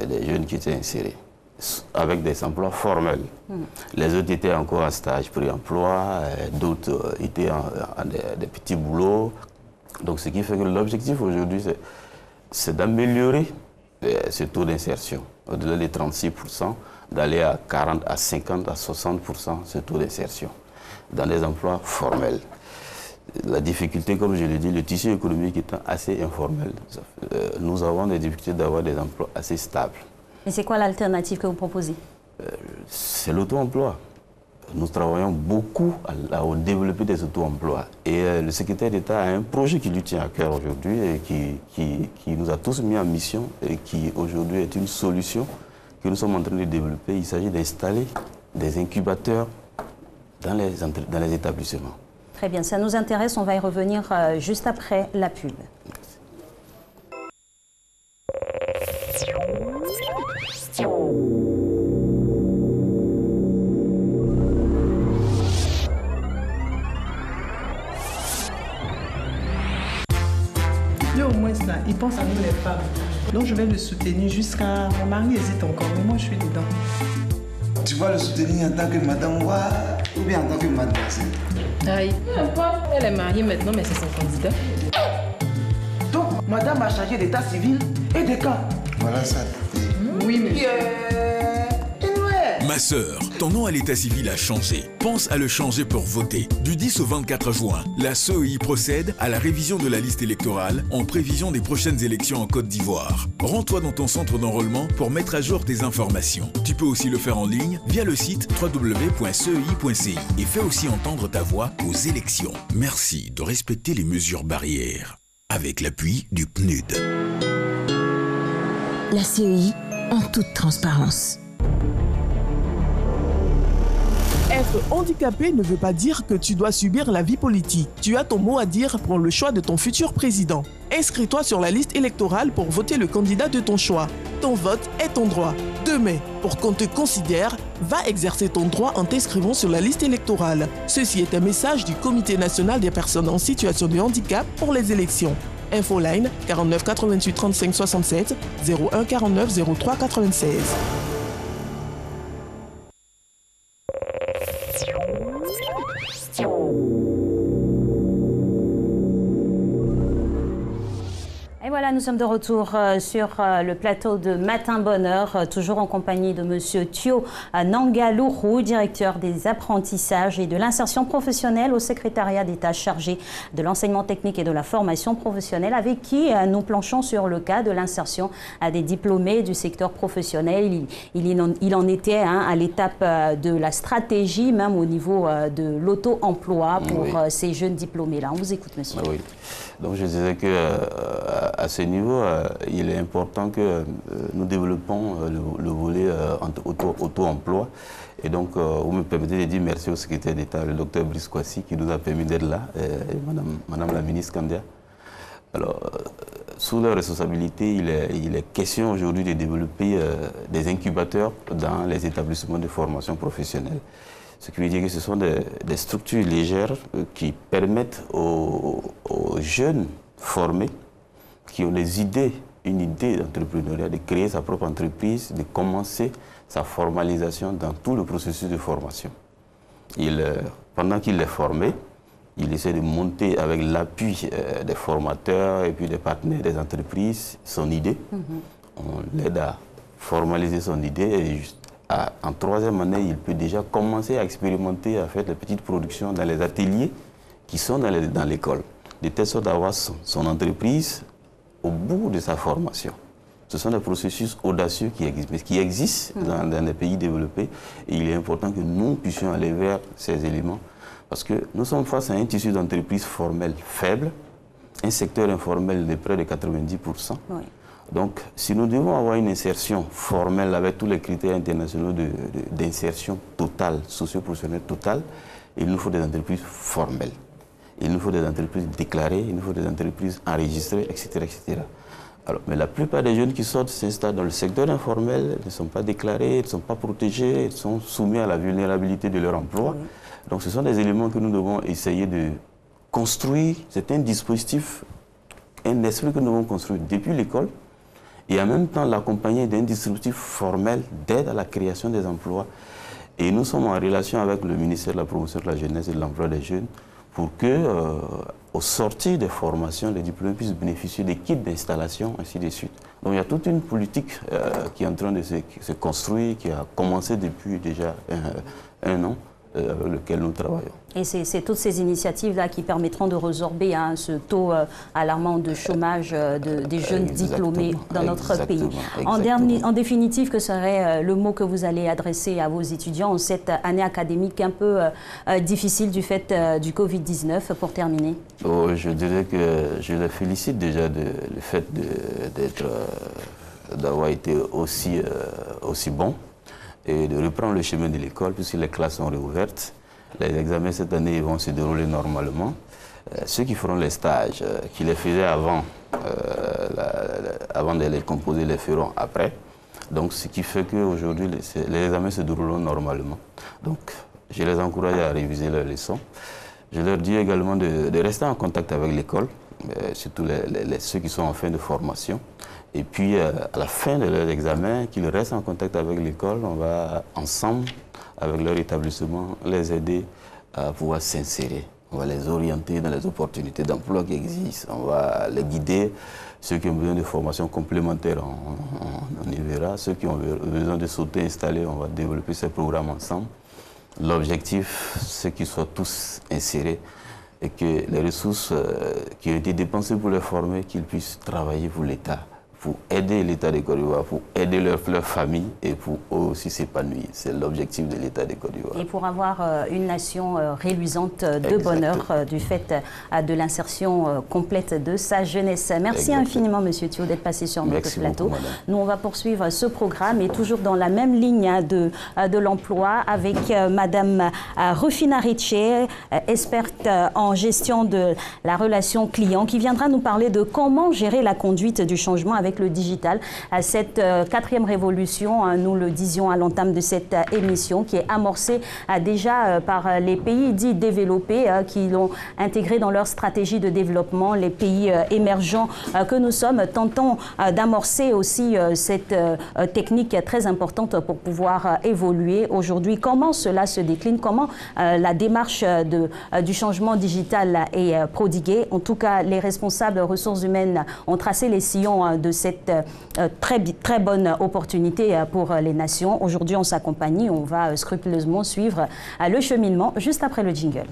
des jeunes qui étaient insérés, avec des emplois formels. Les autres étaient encore en stage pré-emploi, d'autres étaient en des petits boulots. Donc ce qui fait que l'objectif aujourd'hui, c'est d'améliorer ce taux d'insertion, au-delà des 36%, d'aller à 40, à 50, à 60% ce taux d'insertion, dans des emplois formels. La difficulté, comme je l'ai dit, le tissu économique étant assez informel, nous avons des difficultés d'avoir des emplois assez stables. Et c'est quoi l'alternative que vous proposez? C'est l'auto-emploi. Nous travaillons beaucoup au développer des auto-emplois. Et le secrétaire d'État a un projet qui lui tient à cœur aujourd'hui et qui nous a tous mis en mission et qui aujourd'hui est une solution que nous sommes en train de développer. Il s'agit d'installer des incubateurs dans les établissements. Très bien, ça nous intéresse, on va y revenir juste après la pub. Lui, au moins, ça, il pense à nous les femmes. Donc, je vais le soutenir jusqu'à... Mon mari hésite encore, mais moi, je suis dedans. Tu vas le soutenir en tant que madame Wa ou bien en tant que mademoiselle? Aïe, elle est mariée maintenant, mais c'est son candidat. Donc, madame a changé d'état civil et de camp. Voilà ça. Oui, mais... Ma sœur, ton nom à l'état civil a changé. Pense à le changer pour voter. Du 10 au 24 juin, la CEI procède à la révision de la liste électorale en prévision des prochaines élections en Côte d'Ivoire. Rends-toi dans ton centre d'enrôlement pour mettre à jour tes informations. Tu peux aussi le faire en ligne via le site www.cei.ci et fais aussi entendre ta voix aux élections. Merci de respecter les mesures barrières avec l'appui du PNUD. La CEI en toute transparence. Être handicapé ne veut pas dire que tu dois subir la vie politique. Tu as ton mot à dire pour le choix de ton futur président. Inscris-toi sur la liste électorale pour voter le candidat de ton choix. Ton vote est ton droit. Demain, pour qu'on te considère, va exercer ton droit en t'inscrivant sur la liste électorale. Ceci est un message du Comité national des personnes en situation de handicap pour les élections. Infoline 49 88 35 67 01 49 03 96. Et voilà, nous sommes de retour sur le plateau de Matin Bonheur, toujours en compagnie de Monsieur Thio Nangaloukhou, directeur des apprentissages et de l'insertion professionnelle au secrétariat d'État chargé de l'enseignement technique et de la formation professionnelle, avec qui nous planchons sur le cas de l'insertion des diplômés du secteur professionnel. Il en était à l'étape de la stratégie, même au niveau de l'auto-emploi pour ces jeunes diplômés-là. On vous écoute, monsieur. Oui. Donc je disais que à ce niveau, il est important que nous développons le volet auto-emploi. Et donc, vous me permettez de dire merci au secrétaire d'État, le docteur Brice Kwasi, qui nous a permis d'être là, et Madame la ministre Kandia. Alors, sous leur responsabilité, il est question aujourd'hui de développer des incubateurs dans les établissements de formation professionnelle. Ce qui veut dire que ce sont des structures légères qui permettent aux jeunes formés qui ont une idée d'entrepreneuriat, de créer sa propre entreprise, de commencer sa formalisation dans tout le processus de formation. Pendant qu'il est formé, il essaie de monter avec l'appui des formateurs et puis des partenaires des entreprises son idée. On l'aide à formaliser son idée et en troisième année, il peut déjà commencer à expérimenter, à faire des petites productions dans les ateliers qui sont dans l'école, de telle sorte d'avoir son entreprise au bout de sa formation. Ce sont des processus audacieux qui existent dans les pays développés et il est important que nous puissions aller vers ces éléments parce que nous sommes face à un tissu d'entreprise formelle faible, un secteur informel de près de 90%. Oui. Donc, si nous devons avoir une insertion formelle avec tous les critères internationaux d'insertion totale, socio-professionnelle totale, il nous faut des entreprises formelles. Il nous faut des entreprises déclarées, il nous faut des entreprises enregistrées, etc. etc. Alors, mais la plupart des jeunes qui sortent s'installent dans le secteur informel, ne sont pas déclarés, ils ne sont pas protégés, ils sont soumis à la vulnérabilité de leur emploi. Oui. Donc, ce sont des éléments que nous devons essayer de construire. C'est un dispositif, un esprit que nous devons construire depuis l'école, et en même temps l'accompagner d'un dispositif formel d'aide à la création des emplois. Et nous sommes en relation avec le ministère de la Promotion de la Jeunesse et de l'Emploi des Jeunes pour que, au sortir des formations, les diplômés puissent bénéficier des kits d'installation, ainsi de suite. Donc il y a toute une politique qui est en train de se construire, qui a commencé depuis déjà un an, avec lequel nous travaillons. Et c'est toutes ces initiatives-là qui permettront de résorber ce taux alarmant de chômage des jeunes diplômés dans notre pays. En définitive, que serait le mot que vous allez adresser à vos étudiants en cette année académique un peu difficile du fait du Covid-19 pour terminer? Je dirais que je les félicite déjà le fait d'avoir été aussi bon et de reprendre le chemin de l'école puisque les classes sont réouvertes. Les examens cette année vont se dérouler normalement. Ceux qui feront les stages, qui les faisaient avant, avant de les composer, les feront après. Donc, ce qui fait qu'aujourd'hui, les examens se dérouleront normalement. Donc, je les encourage à réviser leurs leçons. Je leur dis également de rester en contact avec l'école, surtout ceux qui sont en fin de formation. Et puis, à la fin de leurs examens, qu'ils restent en contact avec l'école. On va ensemble, avec leur établissement, les aider à pouvoir s'insérer. On va les orienter dans les opportunités d'emploi qui existent. On va les guider. Ceux qui ont besoin de formation complémentaire, on y verra. Ceux qui ont besoin de s'auto-installer, on va développer ces programmes ensemble. L'objectif, c'est qu'ils soient tous insérés et que les ressources qui ont été dépensées pour les former, qu'ils puissent travailler pour l'État, pour aider l'État de Côte d'Ivoire, pour aider leur famille et pour eux aussi s'épanouir. C'est l'objectif de l'État de Côte d'Ivoire. Et pour avoir une nation reluisante de bonheur du fait de l'insertion complète de sa jeunesse. Merci infiniment, Monsieur Thio, d'être passé sur notre plateau. Beaucoup, nous, on va poursuivre ce programme et toujours dans la même ligne de l'emploi avec Madame Rufina Riche, experte en gestion de la relation client, qui viendra nous parler de comment gérer la conduite du changement avec le digital. Cette quatrième révolution, nous le disions à l'entame de cette émission, qui est amorcée déjà par les pays dits développés qui l'ont intégré dans leur stratégie de développement. Les pays émergents que nous sommes tentons d'amorcer aussi cette technique très importante pour pouvoir évoluer. Aujourd'hui, comment cela se décline, comment la démarche du changement digital est prodiguée. En tout cas, les responsables ressources humaines ont tracé les sillons de cette très bonne opportunité pour les nations. Aujourd'hui, on s'accompagne, on va scrupuleusement suivre le cheminement juste après le jingle.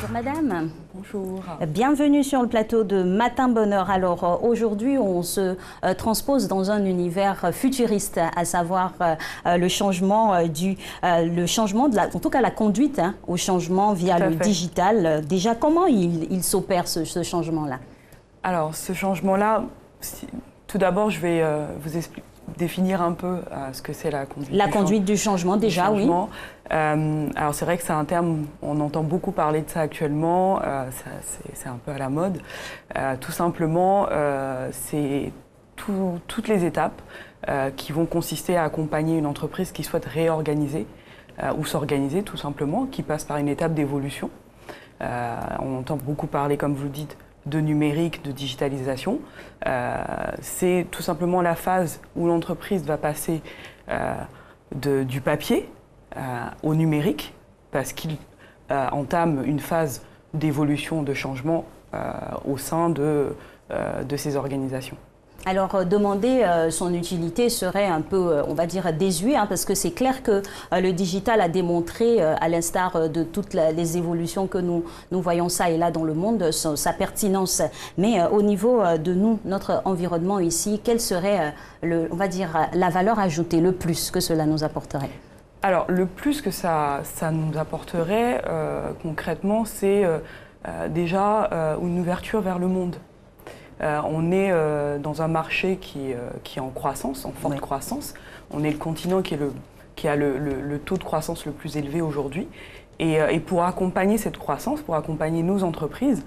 Bonjour madame. Bonjour. Bienvenue sur le plateau de Matin Bonheur. Alors aujourd'hui, on se transpose dans un univers futuriste, à savoir le changement en tout cas la conduite au changement via le digital. Déjà, comment il s'opère ce changement-là? Alors, ce changement-là, tout d'abord, je vais vous définir un peu ce que c'est la conduite. La conduite du changement, déjà, oui. Alors, c'est vrai que c'est un terme, on entend beaucoup parler de ça actuellement, c'est un peu à la mode. Tout simplement, c'est toutes les étapes qui vont consister à accompagner une entreprise qui souhaite réorganiser ou s'organiser, tout simplement, qui passe par une étape d'évolution. On entend beaucoup parler, comme vous le dites, de numérique, de digitalisation. C'est tout simplement la phase où l'entreprise va passer du papier au numérique, parce qu'il entame une phase d'évolution, de changement au sein de ces organisations. Alors, demander son utilité serait un peu, on va dire, désuet, parce que c'est clair que le digital a démontré, à l'instar de toutes les évolutions que nous voyons ça et là dans le monde, sa pertinence. Mais au niveau de notre environnement ici, quelle serait, on va dire, la valeur ajoutée, le plus que cela nous apporterait? Alors, le plus que ça nous apporterait, concrètement, c'est déjà une ouverture vers le monde. On est dans un marché qui est en croissance, en forte croissance. On est le continent qui a le taux de croissance le plus élevé aujourd'hui. Et pour accompagner cette croissance, pour accompagner nos entreprises,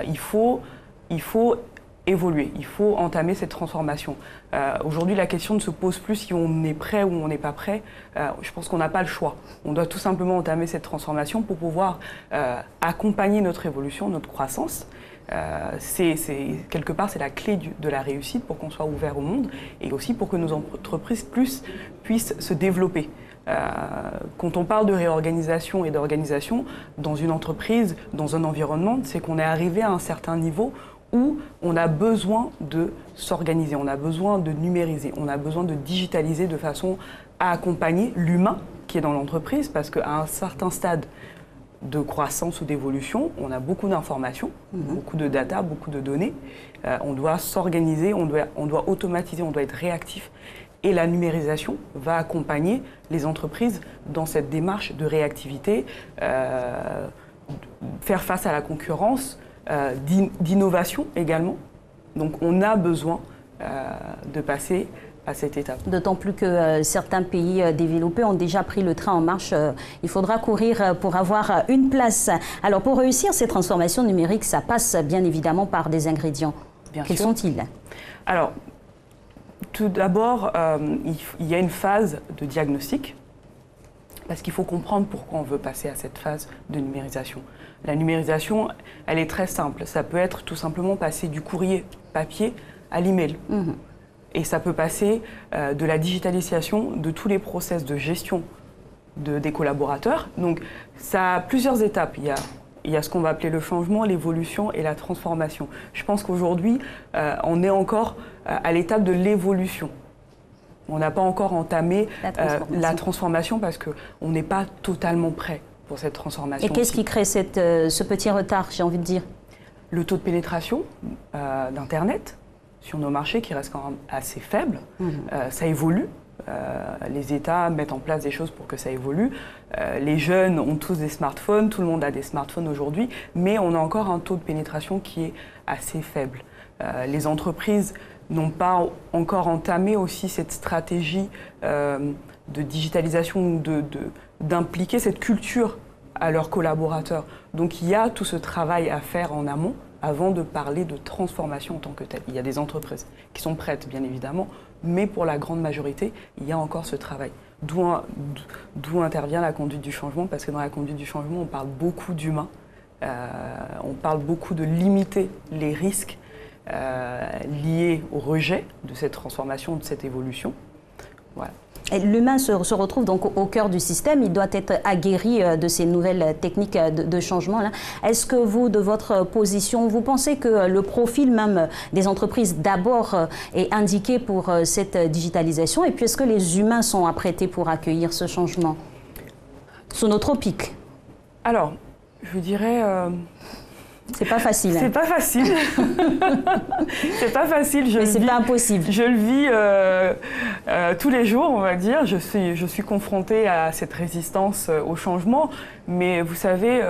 il faut évoluer, il faut entamer cette transformation. Aujourd'hui, la question ne se pose plus si on est prêt ou on n'est pas prêt. Je pense qu'on n'a pas le choix. On doit tout simplement entamer cette transformation pour pouvoir accompagner notre évolution, notre croissance. Quelque part, c'est la clé de la réussite pour qu'on soit ouvert au monde et aussi pour que nos entreprises puissent se développer. Quand on parle de réorganisation et d'organisation dans une entreprise, dans un environnement, c'est qu'on est arrivé à un certain niveau où on a besoin de s'organiser, on a besoin de numériser, on a besoin de digitaliser de façon à accompagner l'humain qui est dans l'entreprise, parce qu'à un certain stade de croissance ou d'évolution, on a beaucoup d'informations, beaucoup de data, beaucoup de données. On doit s'organiser, on doit automatiser, on doit être réactif. Et la numérisation va accompagner les entreprises dans cette démarche de réactivité, faire face à la concurrence, d'innovation également. Donc on a besoin de passer à cette étape. D'autant plus que certains pays développés ont déjà pris le train en marche. Il faudra courir pour avoir une place. Alors pour réussir ces transformations numériques, ça passe bien évidemment par des ingrédients. Quels sont-ils? Alors, tout d'abord, il y a une phase de diagnostic, parce qu'il faut comprendre pourquoi on veut passer à cette phase de numérisation. La numérisation, elle est très simple. Ça peut être tout simplement passer du courrier papier à l'email. Et ça peut passer de la digitalisation de tous les process de gestion des collaborateurs. Donc, ça a plusieurs étapes. Il y a ce qu'on va appeler le changement, l'évolution et la transformation. Je pense qu'aujourd'hui, on est encore à l'étape de l'évolution. On n'a pas encore entamé la transformation parce qu'on n'est pas totalement prêt pour cette transformation. Et qu'est-ce qui crée ce petit retard, j'ai envie de dire? Le taux de pénétration d'Internet sur nos marchés qui reste quand même assez faible. Ça évolue. Les États mettent en place des choses pour que ça évolue. Les jeunes ont tous des smartphones, tout le monde a des smartphones aujourd'hui, mais on a encore un taux de pénétration qui est assez faible. Les entreprises n'ont pas encore entamé aussi cette stratégie de digitalisation ou d'impliquer cette culture à leurs collaborateurs. Donc il y a tout ce travail à faire en amont avant de parler de transformation en tant que telle. Il y a des entreprises qui sont prêtes, bien évidemment, mais pour la grande majorité, il y a encore ce travail. D'où intervient la conduite du changement, parce que dans la conduite du changement, on parle beaucoup d'humains, on parle beaucoup de limiter les risques liés au rejet de cette transformation, de cette évolution. Voilà. L'humain se retrouve donc au cœur du système, il doit être aguerri de ces nouvelles techniques de changement. Est-ce que vous, de votre position, vous pensez que le profil même des entreprises d'abord est indiqué pour cette digitalisation, et puis est-ce que les humains sont apprêtés pour accueillir ce changement sonotropique? Alors, je dirais... C'est pas facile. C'est pas facile. C'est pas facile. Mais c'est pas impossible. Je le vis tous les jours, on va dire. Je suis confrontée à cette résistance au changement. Mais vous savez,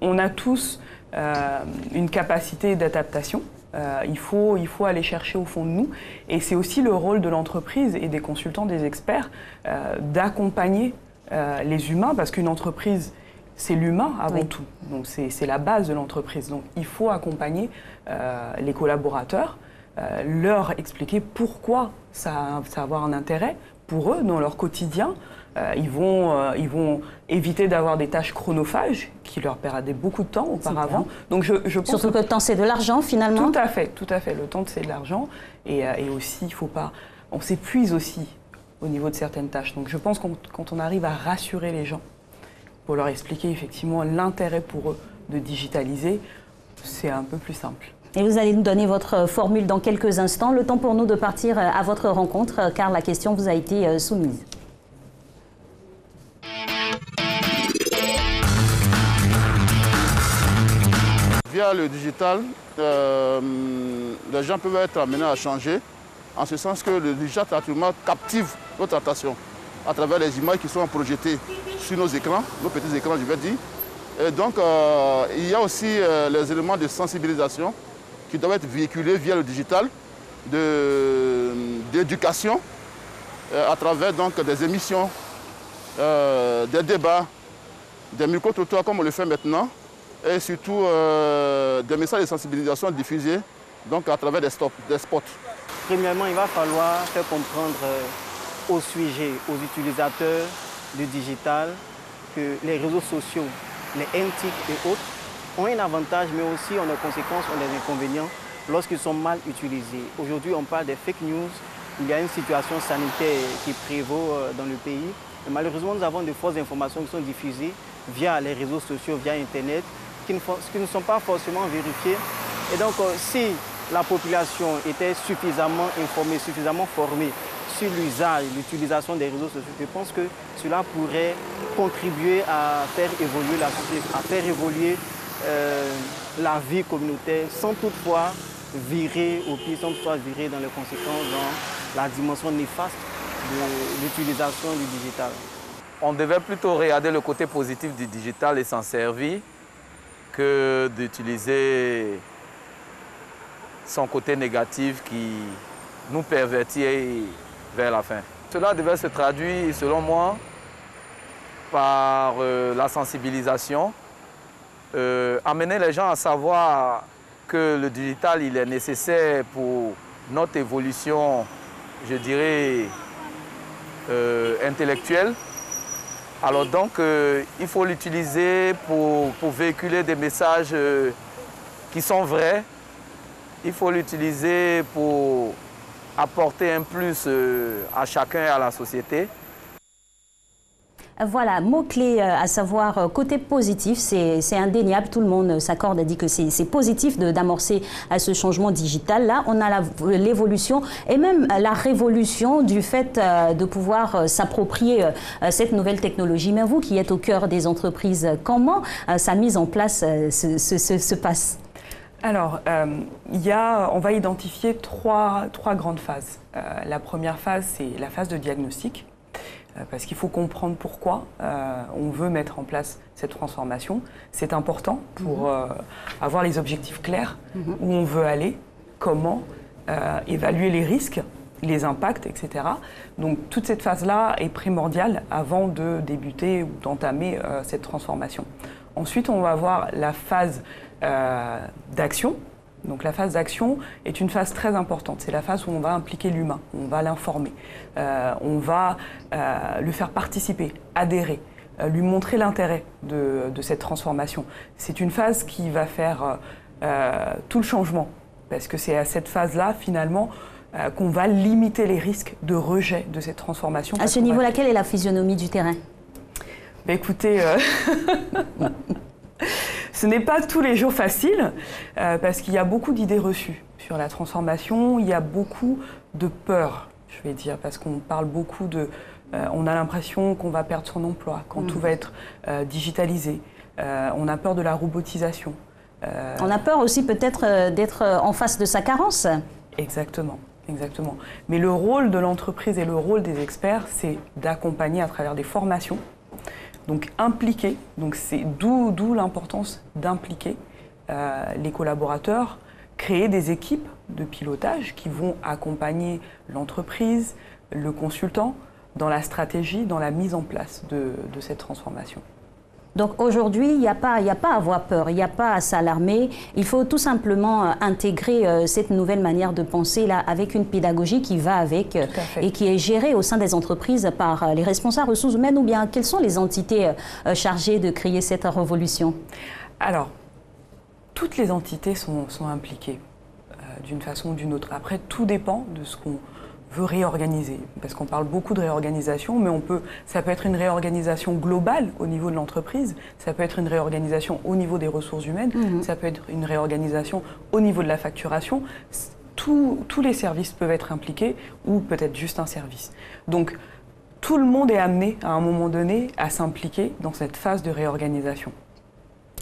on a tous une capacité d'adaptation. Il faut aller chercher au fond de nous. Et c'est aussi le rôle de l'entreprise et des consultants, des experts, d'accompagner les humains, parce qu'une entreprise, c'est l'humain avant tout. Donc c'est la base de l'entreprise. Donc il faut accompagner les collaborateurs, leur expliquer pourquoi ça va avoir un intérêt pour eux dans leur quotidien. Ils vont éviter d'avoir des tâches chronophages qui leur perdaient beaucoup de temps auparavant. Donc je pense surtout que le temps c'est de l'argent finalement. Tout à fait, tout à fait. Le temps c'est de l'argent et aussi il faut pas. On s'épuise aussi au niveau de certaines tâches. Donc je pense que quand on arrive à rassurer les gens, pour leur expliquer effectivement l'intérêt pour eux de digitaliser, c'est un peu plus simple. Et vous allez nous donner votre formule dans quelques instants. Le temps pour nous de partir à votre rencontre, car la question vous a été soumise. Via le digital, les gens peuvent être amenés à changer, en ce sens que le digital actuellement captive notre attention à travers les images qui sont projetées sur nos écrans, nos petits écrans, je vais dire. Et donc, il y a aussi les éléments de sensibilisation qui doivent être véhiculés via le digital, d'éducation, à travers donc, des émissions, des débats, des micro-trottoirs comme on le fait maintenant, et surtout des messages de sensibilisation diffusés donc, à travers des spots. Premièrement, il va falloir faire comprendre aux sujets, aux utilisateurs du digital, que les réseaux sociaux, les NTIC et autres, ont un avantage, mais aussi ont des conséquences, ont des inconvénients lorsqu'ils sont mal utilisés. Aujourd'hui, on parle des fake news. Il y a une situation sanitaire qui prévaut dans le pays. Et malheureusement, nous avons de fausses informations qui sont diffusées via les réseaux sociaux, via Internet, qui ne sont pas forcément vérifiées. Et donc, si la population était suffisamment informée, suffisamment formée sur l'usage, l'utilisation des réseaux sociaux, je pense que cela pourrait contribuer à faire évoluer la société, à faire évoluer la vie communautaire sans toutefois virer au pied, sans toutefois virer dans les conséquences, dans la dimension néfaste de l'utilisation du digital. On devait plutôt regarder le côté positif du digital et s'en servir que d'utiliser son côté négatif qui nous pervertir vers la fin. Cela devait se traduire, selon moi, par la sensibilisation, amener les gens à savoir que le digital il est nécessaire pour notre évolution, je dirais, intellectuelle. Alors donc, il faut l'utiliser pour véhiculer des messages qui sont vrais. Il faut l'utiliser pour apporter un plus à chacun et à la société. Voilà, mot-clé à savoir côté positif, c'est indéniable, tout le monde s'accorde à dire que c'est positif d'amorcer ce changement digital. Là, on a l'évolution et même la révolution du fait de pouvoir s'approprier cette nouvelle technologie. Mais vous qui êtes au cœur des entreprises, comment sa mise en place se passe? Alors, on va identifier trois grandes phases. La première phase, c'est la phase de diagnostic. Parce qu'il faut comprendre pourquoi on veut mettre en place cette transformation. C'est important pour avoir les objectifs clairs, où on veut aller, comment, évaluer les risques, les impacts, etc. Donc toute cette phase-là est primordiale avant de débuter ou d'entamer cette transformation. Ensuite, on va avoir la phase d'action. Donc la phase d'action est une phase très importante. C'est la phase où on va impliquer l'humain, on va l'informer, on va le faire participer, adhérer, lui montrer l'intérêt de cette transformation. C'est une phase qui va faire tout le changement, parce que c'est à cette phase-là, finalement, qu'on va limiter les risques de rejet de cette transformation. À ce niveau-là, quelle est la physionomie du terrain? Bah, écoutez... Ce n'est pas tous les jours facile, parce qu'il y a beaucoup d'idées reçues sur la transformation, il y a beaucoup de peur, je vais dire, parce qu'on parle beaucoup de... on a l'impression qu'on va perdre son emploi, quand tout va être digitalisé. On a peur de la robotisation. On a peur aussi peut-être d'être en face de sa carence. Exactement, exactement. Mais le rôle de l'entreprise et le rôle des experts, c'est d'accompagner à travers des formations. Donc impliquer, donc c'est d'où l'importance d'impliquer les collaborateurs, créer des équipes de pilotage qui vont accompagner l'entreprise, le consultant dans la stratégie, dans la mise en place de cette transformation. Donc aujourd'hui, il n'y a pas à avoir peur, il n'y a pas à s'alarmer. Il faut tout simplement intégrer cette nouvelle manière de penser là, avec une pédagogie qui va avec et qui est gérée au sein des entreprises par les responsables ressources humaines, ou bien quelles sont les entités chargées de créer cette révolution? Alors, toutes les entités sont impliquées d'une façon ou d'une autre. Après, tout dépend de ce qu'on veut réorganiser, parce qu'on parle beaucoup de réorganisation, mais ça peut être une réorganisation globale au niveau de l'entreprise, ça peut être une réorganisation au niveau des ressources humaines, ça peut être une réorganisation au niveau de la facturation. Tous les services peuvent être impliqués, ou peut-être juste un service. Donc, tout le monde est amené, à un moment donné, à s'impliquer dans cette phase de réorganisation.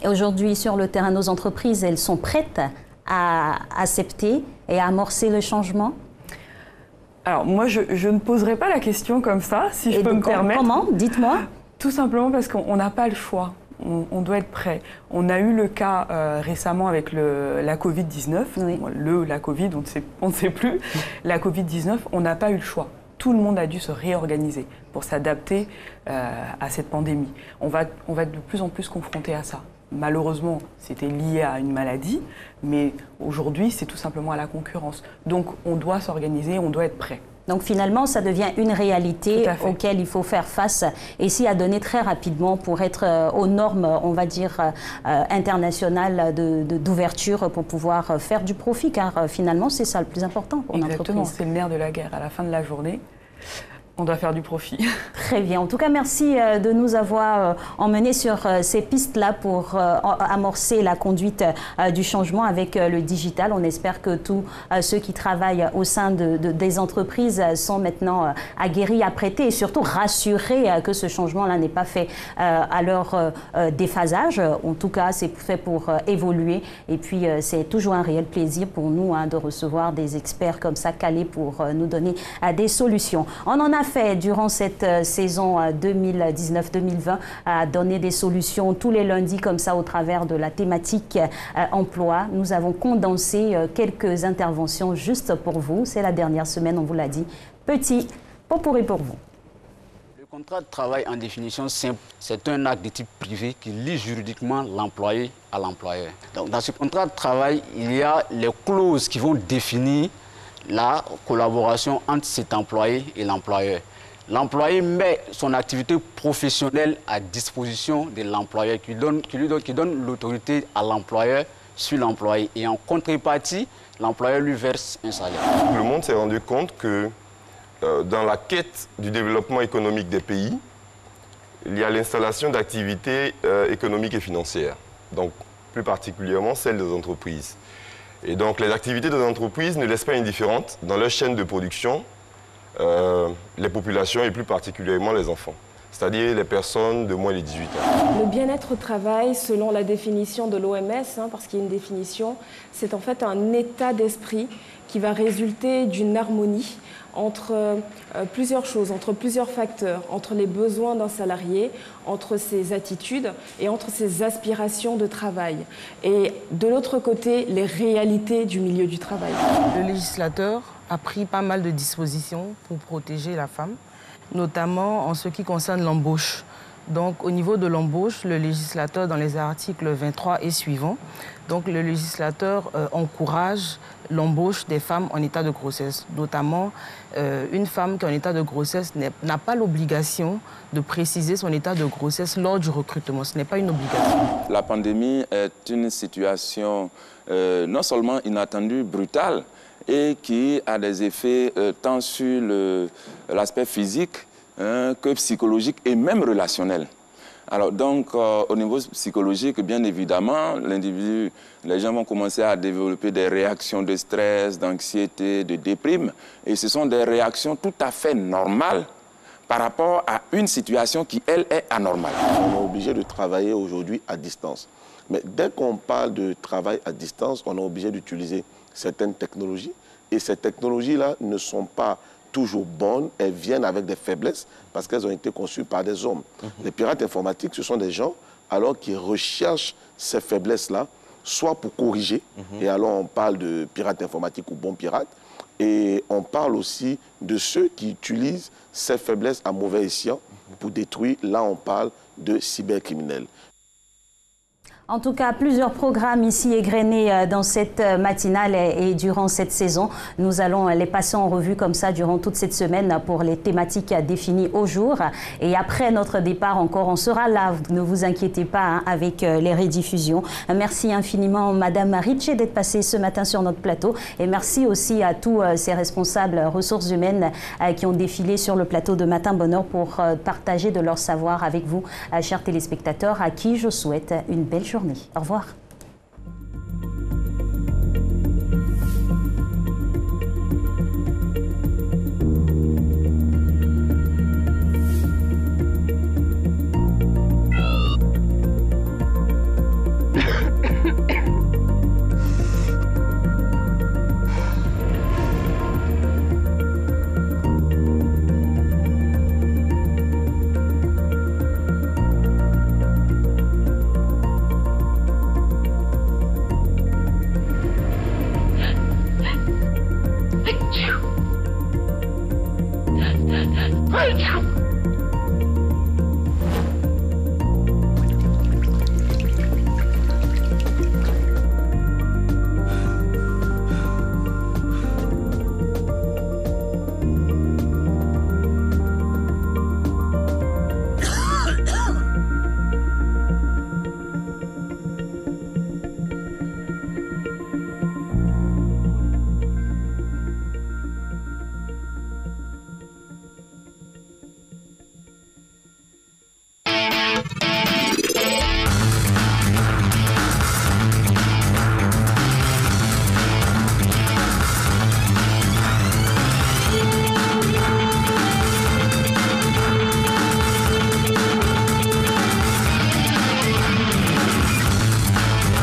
Et aujourd'hui, sur le terrain, nos entreprises, elles sont prêtes à accepter et à amorcer le changement? Alors moi, je ne poserai pas la question comme ça, si je peux me permettre. Comment? Dites-moi. Tout simplement parce qu'on n'a pas le choix. On doit être prêt. On a eu le cas récemment avec la Covid-19. Oui. La Covid, on ne sait plus. La Covid-19, on n'a pas eu le choix. Tout le monde a dû se réorganiser pour s'adapter à cette pandémie. On va être de plus en plus confronté à ça. Malheureusement, c'était lié à une maladie, mais aujourd'hui, c'est tout simplement à la concurrence. Donc, on doit s'organiser, on doit être prêt. Donc, finalement, ça devient une réalité auquel il faut faire face et s'y adonner très rapidement pour être aux normes, on va dire, internationales d'ouverture pour pouvoir faire du profit, car finalement, c'est ça le plus important pour l'entreprise. Exactement, c'est le nerf de la guerre. À la fin de la journée, on doit faire du profit. Très bien. En tout cas, merci de nous avoir emmenés sur ces pistes-là pour amorcer la conduite du changement avec le digital. On espère que tous ceux qui travaillent au sein des entreprises sont maintenant aguerris, apprêtés et surtout rassurés que ce changement-là n'est pas fait à leur déphasage. En tout cas, c'est fait pour évoluer. Et puis, c'est toujours un réel plaisir pour nous de recevoir des experts comme ça calés pour nous donner des solutions. On en a a fait durant cette saison 2019-2020 à donner des solutions tous les lundis comme ça au travers de la thématique emploi. Nous avons condensé quelques interventions juste pour vous. C'est la dernière semaine, on vous l'a dit. Petit potpourri pour vous. Le contrat de travail, en définition simple, c'est un acte de type privé qui lie juridiquement l'employé à l'employeur. Donc, dans ce contrat de travail, il y a les clauses qui vont définir la collaboration entre cet employé et l'employeur. L'employé met son activité professionnelle à disposition de l'employeur qui donne l'autorité à l'employeur sur l'employé. Et en contrepartie, l'employeur lui verse un salaire. Le monde s'est rendu compte que dans la quête du développement économique des pays, il y a l'installation d'activités économiques et financières, donc plus particulièrement celles des entreprises. Et donc les activités des entreprises ne laissent pas indifférentes dans leur chaîne de production les populations et plus particulièrement les enfants, c'est-à-dire les personnes de moins de 18 ans. Le bien-être au travail, selon la définition de l'OMS, parce qu'il y a une définition, c'est en fait un état d'esprit qui va résulter d'une harmonie entre plusieurs choses, entre plusieurs facteurs, entre les besoins d'un salarié, entre ses attitudes et entre ses aspirations de travail. Et de l'autre côté, les réalités du milieu du travail. Le législateur a pris pas mal de dispositions pour protéger la femme, notamment en ce qui concerne l'embauche. Donc, au niveau de l'embauche, le législateur, dans les articles 23 et suivants, donc le législateur encourage l'embauche des femmes en état de grossesse. Notamment, une femme qui est en état de grossesse n'a pas l'obligation de préciser son état de grossesse lors du recrutement. Ce n'est pas une obligation. La pandémie est une situation non seulement inattendue, brutale, et qui a des effets tant sur l'aspect physique que psychologique et même relationnel. Alors donc, au niveau psychologique, bien évidemment, l'individu, les gens vont commencer à développer des réactions de stress, d'anxiété, de déprime. Et ce sont des réactions tout à fait normales par rapport à une situation qui, elle, est anormale. On est obligé de travailler aujourd'hui à distance. Mais dès qu'on parle de travail à distance, on est obligé d'utiliser certaines technologies. Et ces technologies-là ne sont pas toujours bonnes, elles viennent avec des faiblesses parce qu'elles ont été conçues par des hommes. Les pirates informatiques, ce sont des gens alors qui recherchent ces faiblesses-là, soit pour corriger, et alors on parle de pirates informatiques ou bons pirates, et on parle aussi de ceux qui utilisent ces faiblesses à mauvais escient pour détruire, là on parle de cybercriminels. En tout cas, plusieurs programmes ici égrenés dans cette matinale et durant cette saison. Nous allons les passer en revue comme ça durant toute cette semaine pour les thématiques définies au jour. Et après notre départ encore, on sera là, ne vous inquiétez pas, avec les rediffusions. Merci infiniment Madame Ritchie d'être passée ce matin sur notre plateau. Et merci aussi à tous ces responsables ressources humaines qui ont défilé sur le plateau de Matin Bonheur pour partager de leur savoir avec vous, chers téléspectateurs, à qui je souhaite une belle journée. Au revoir.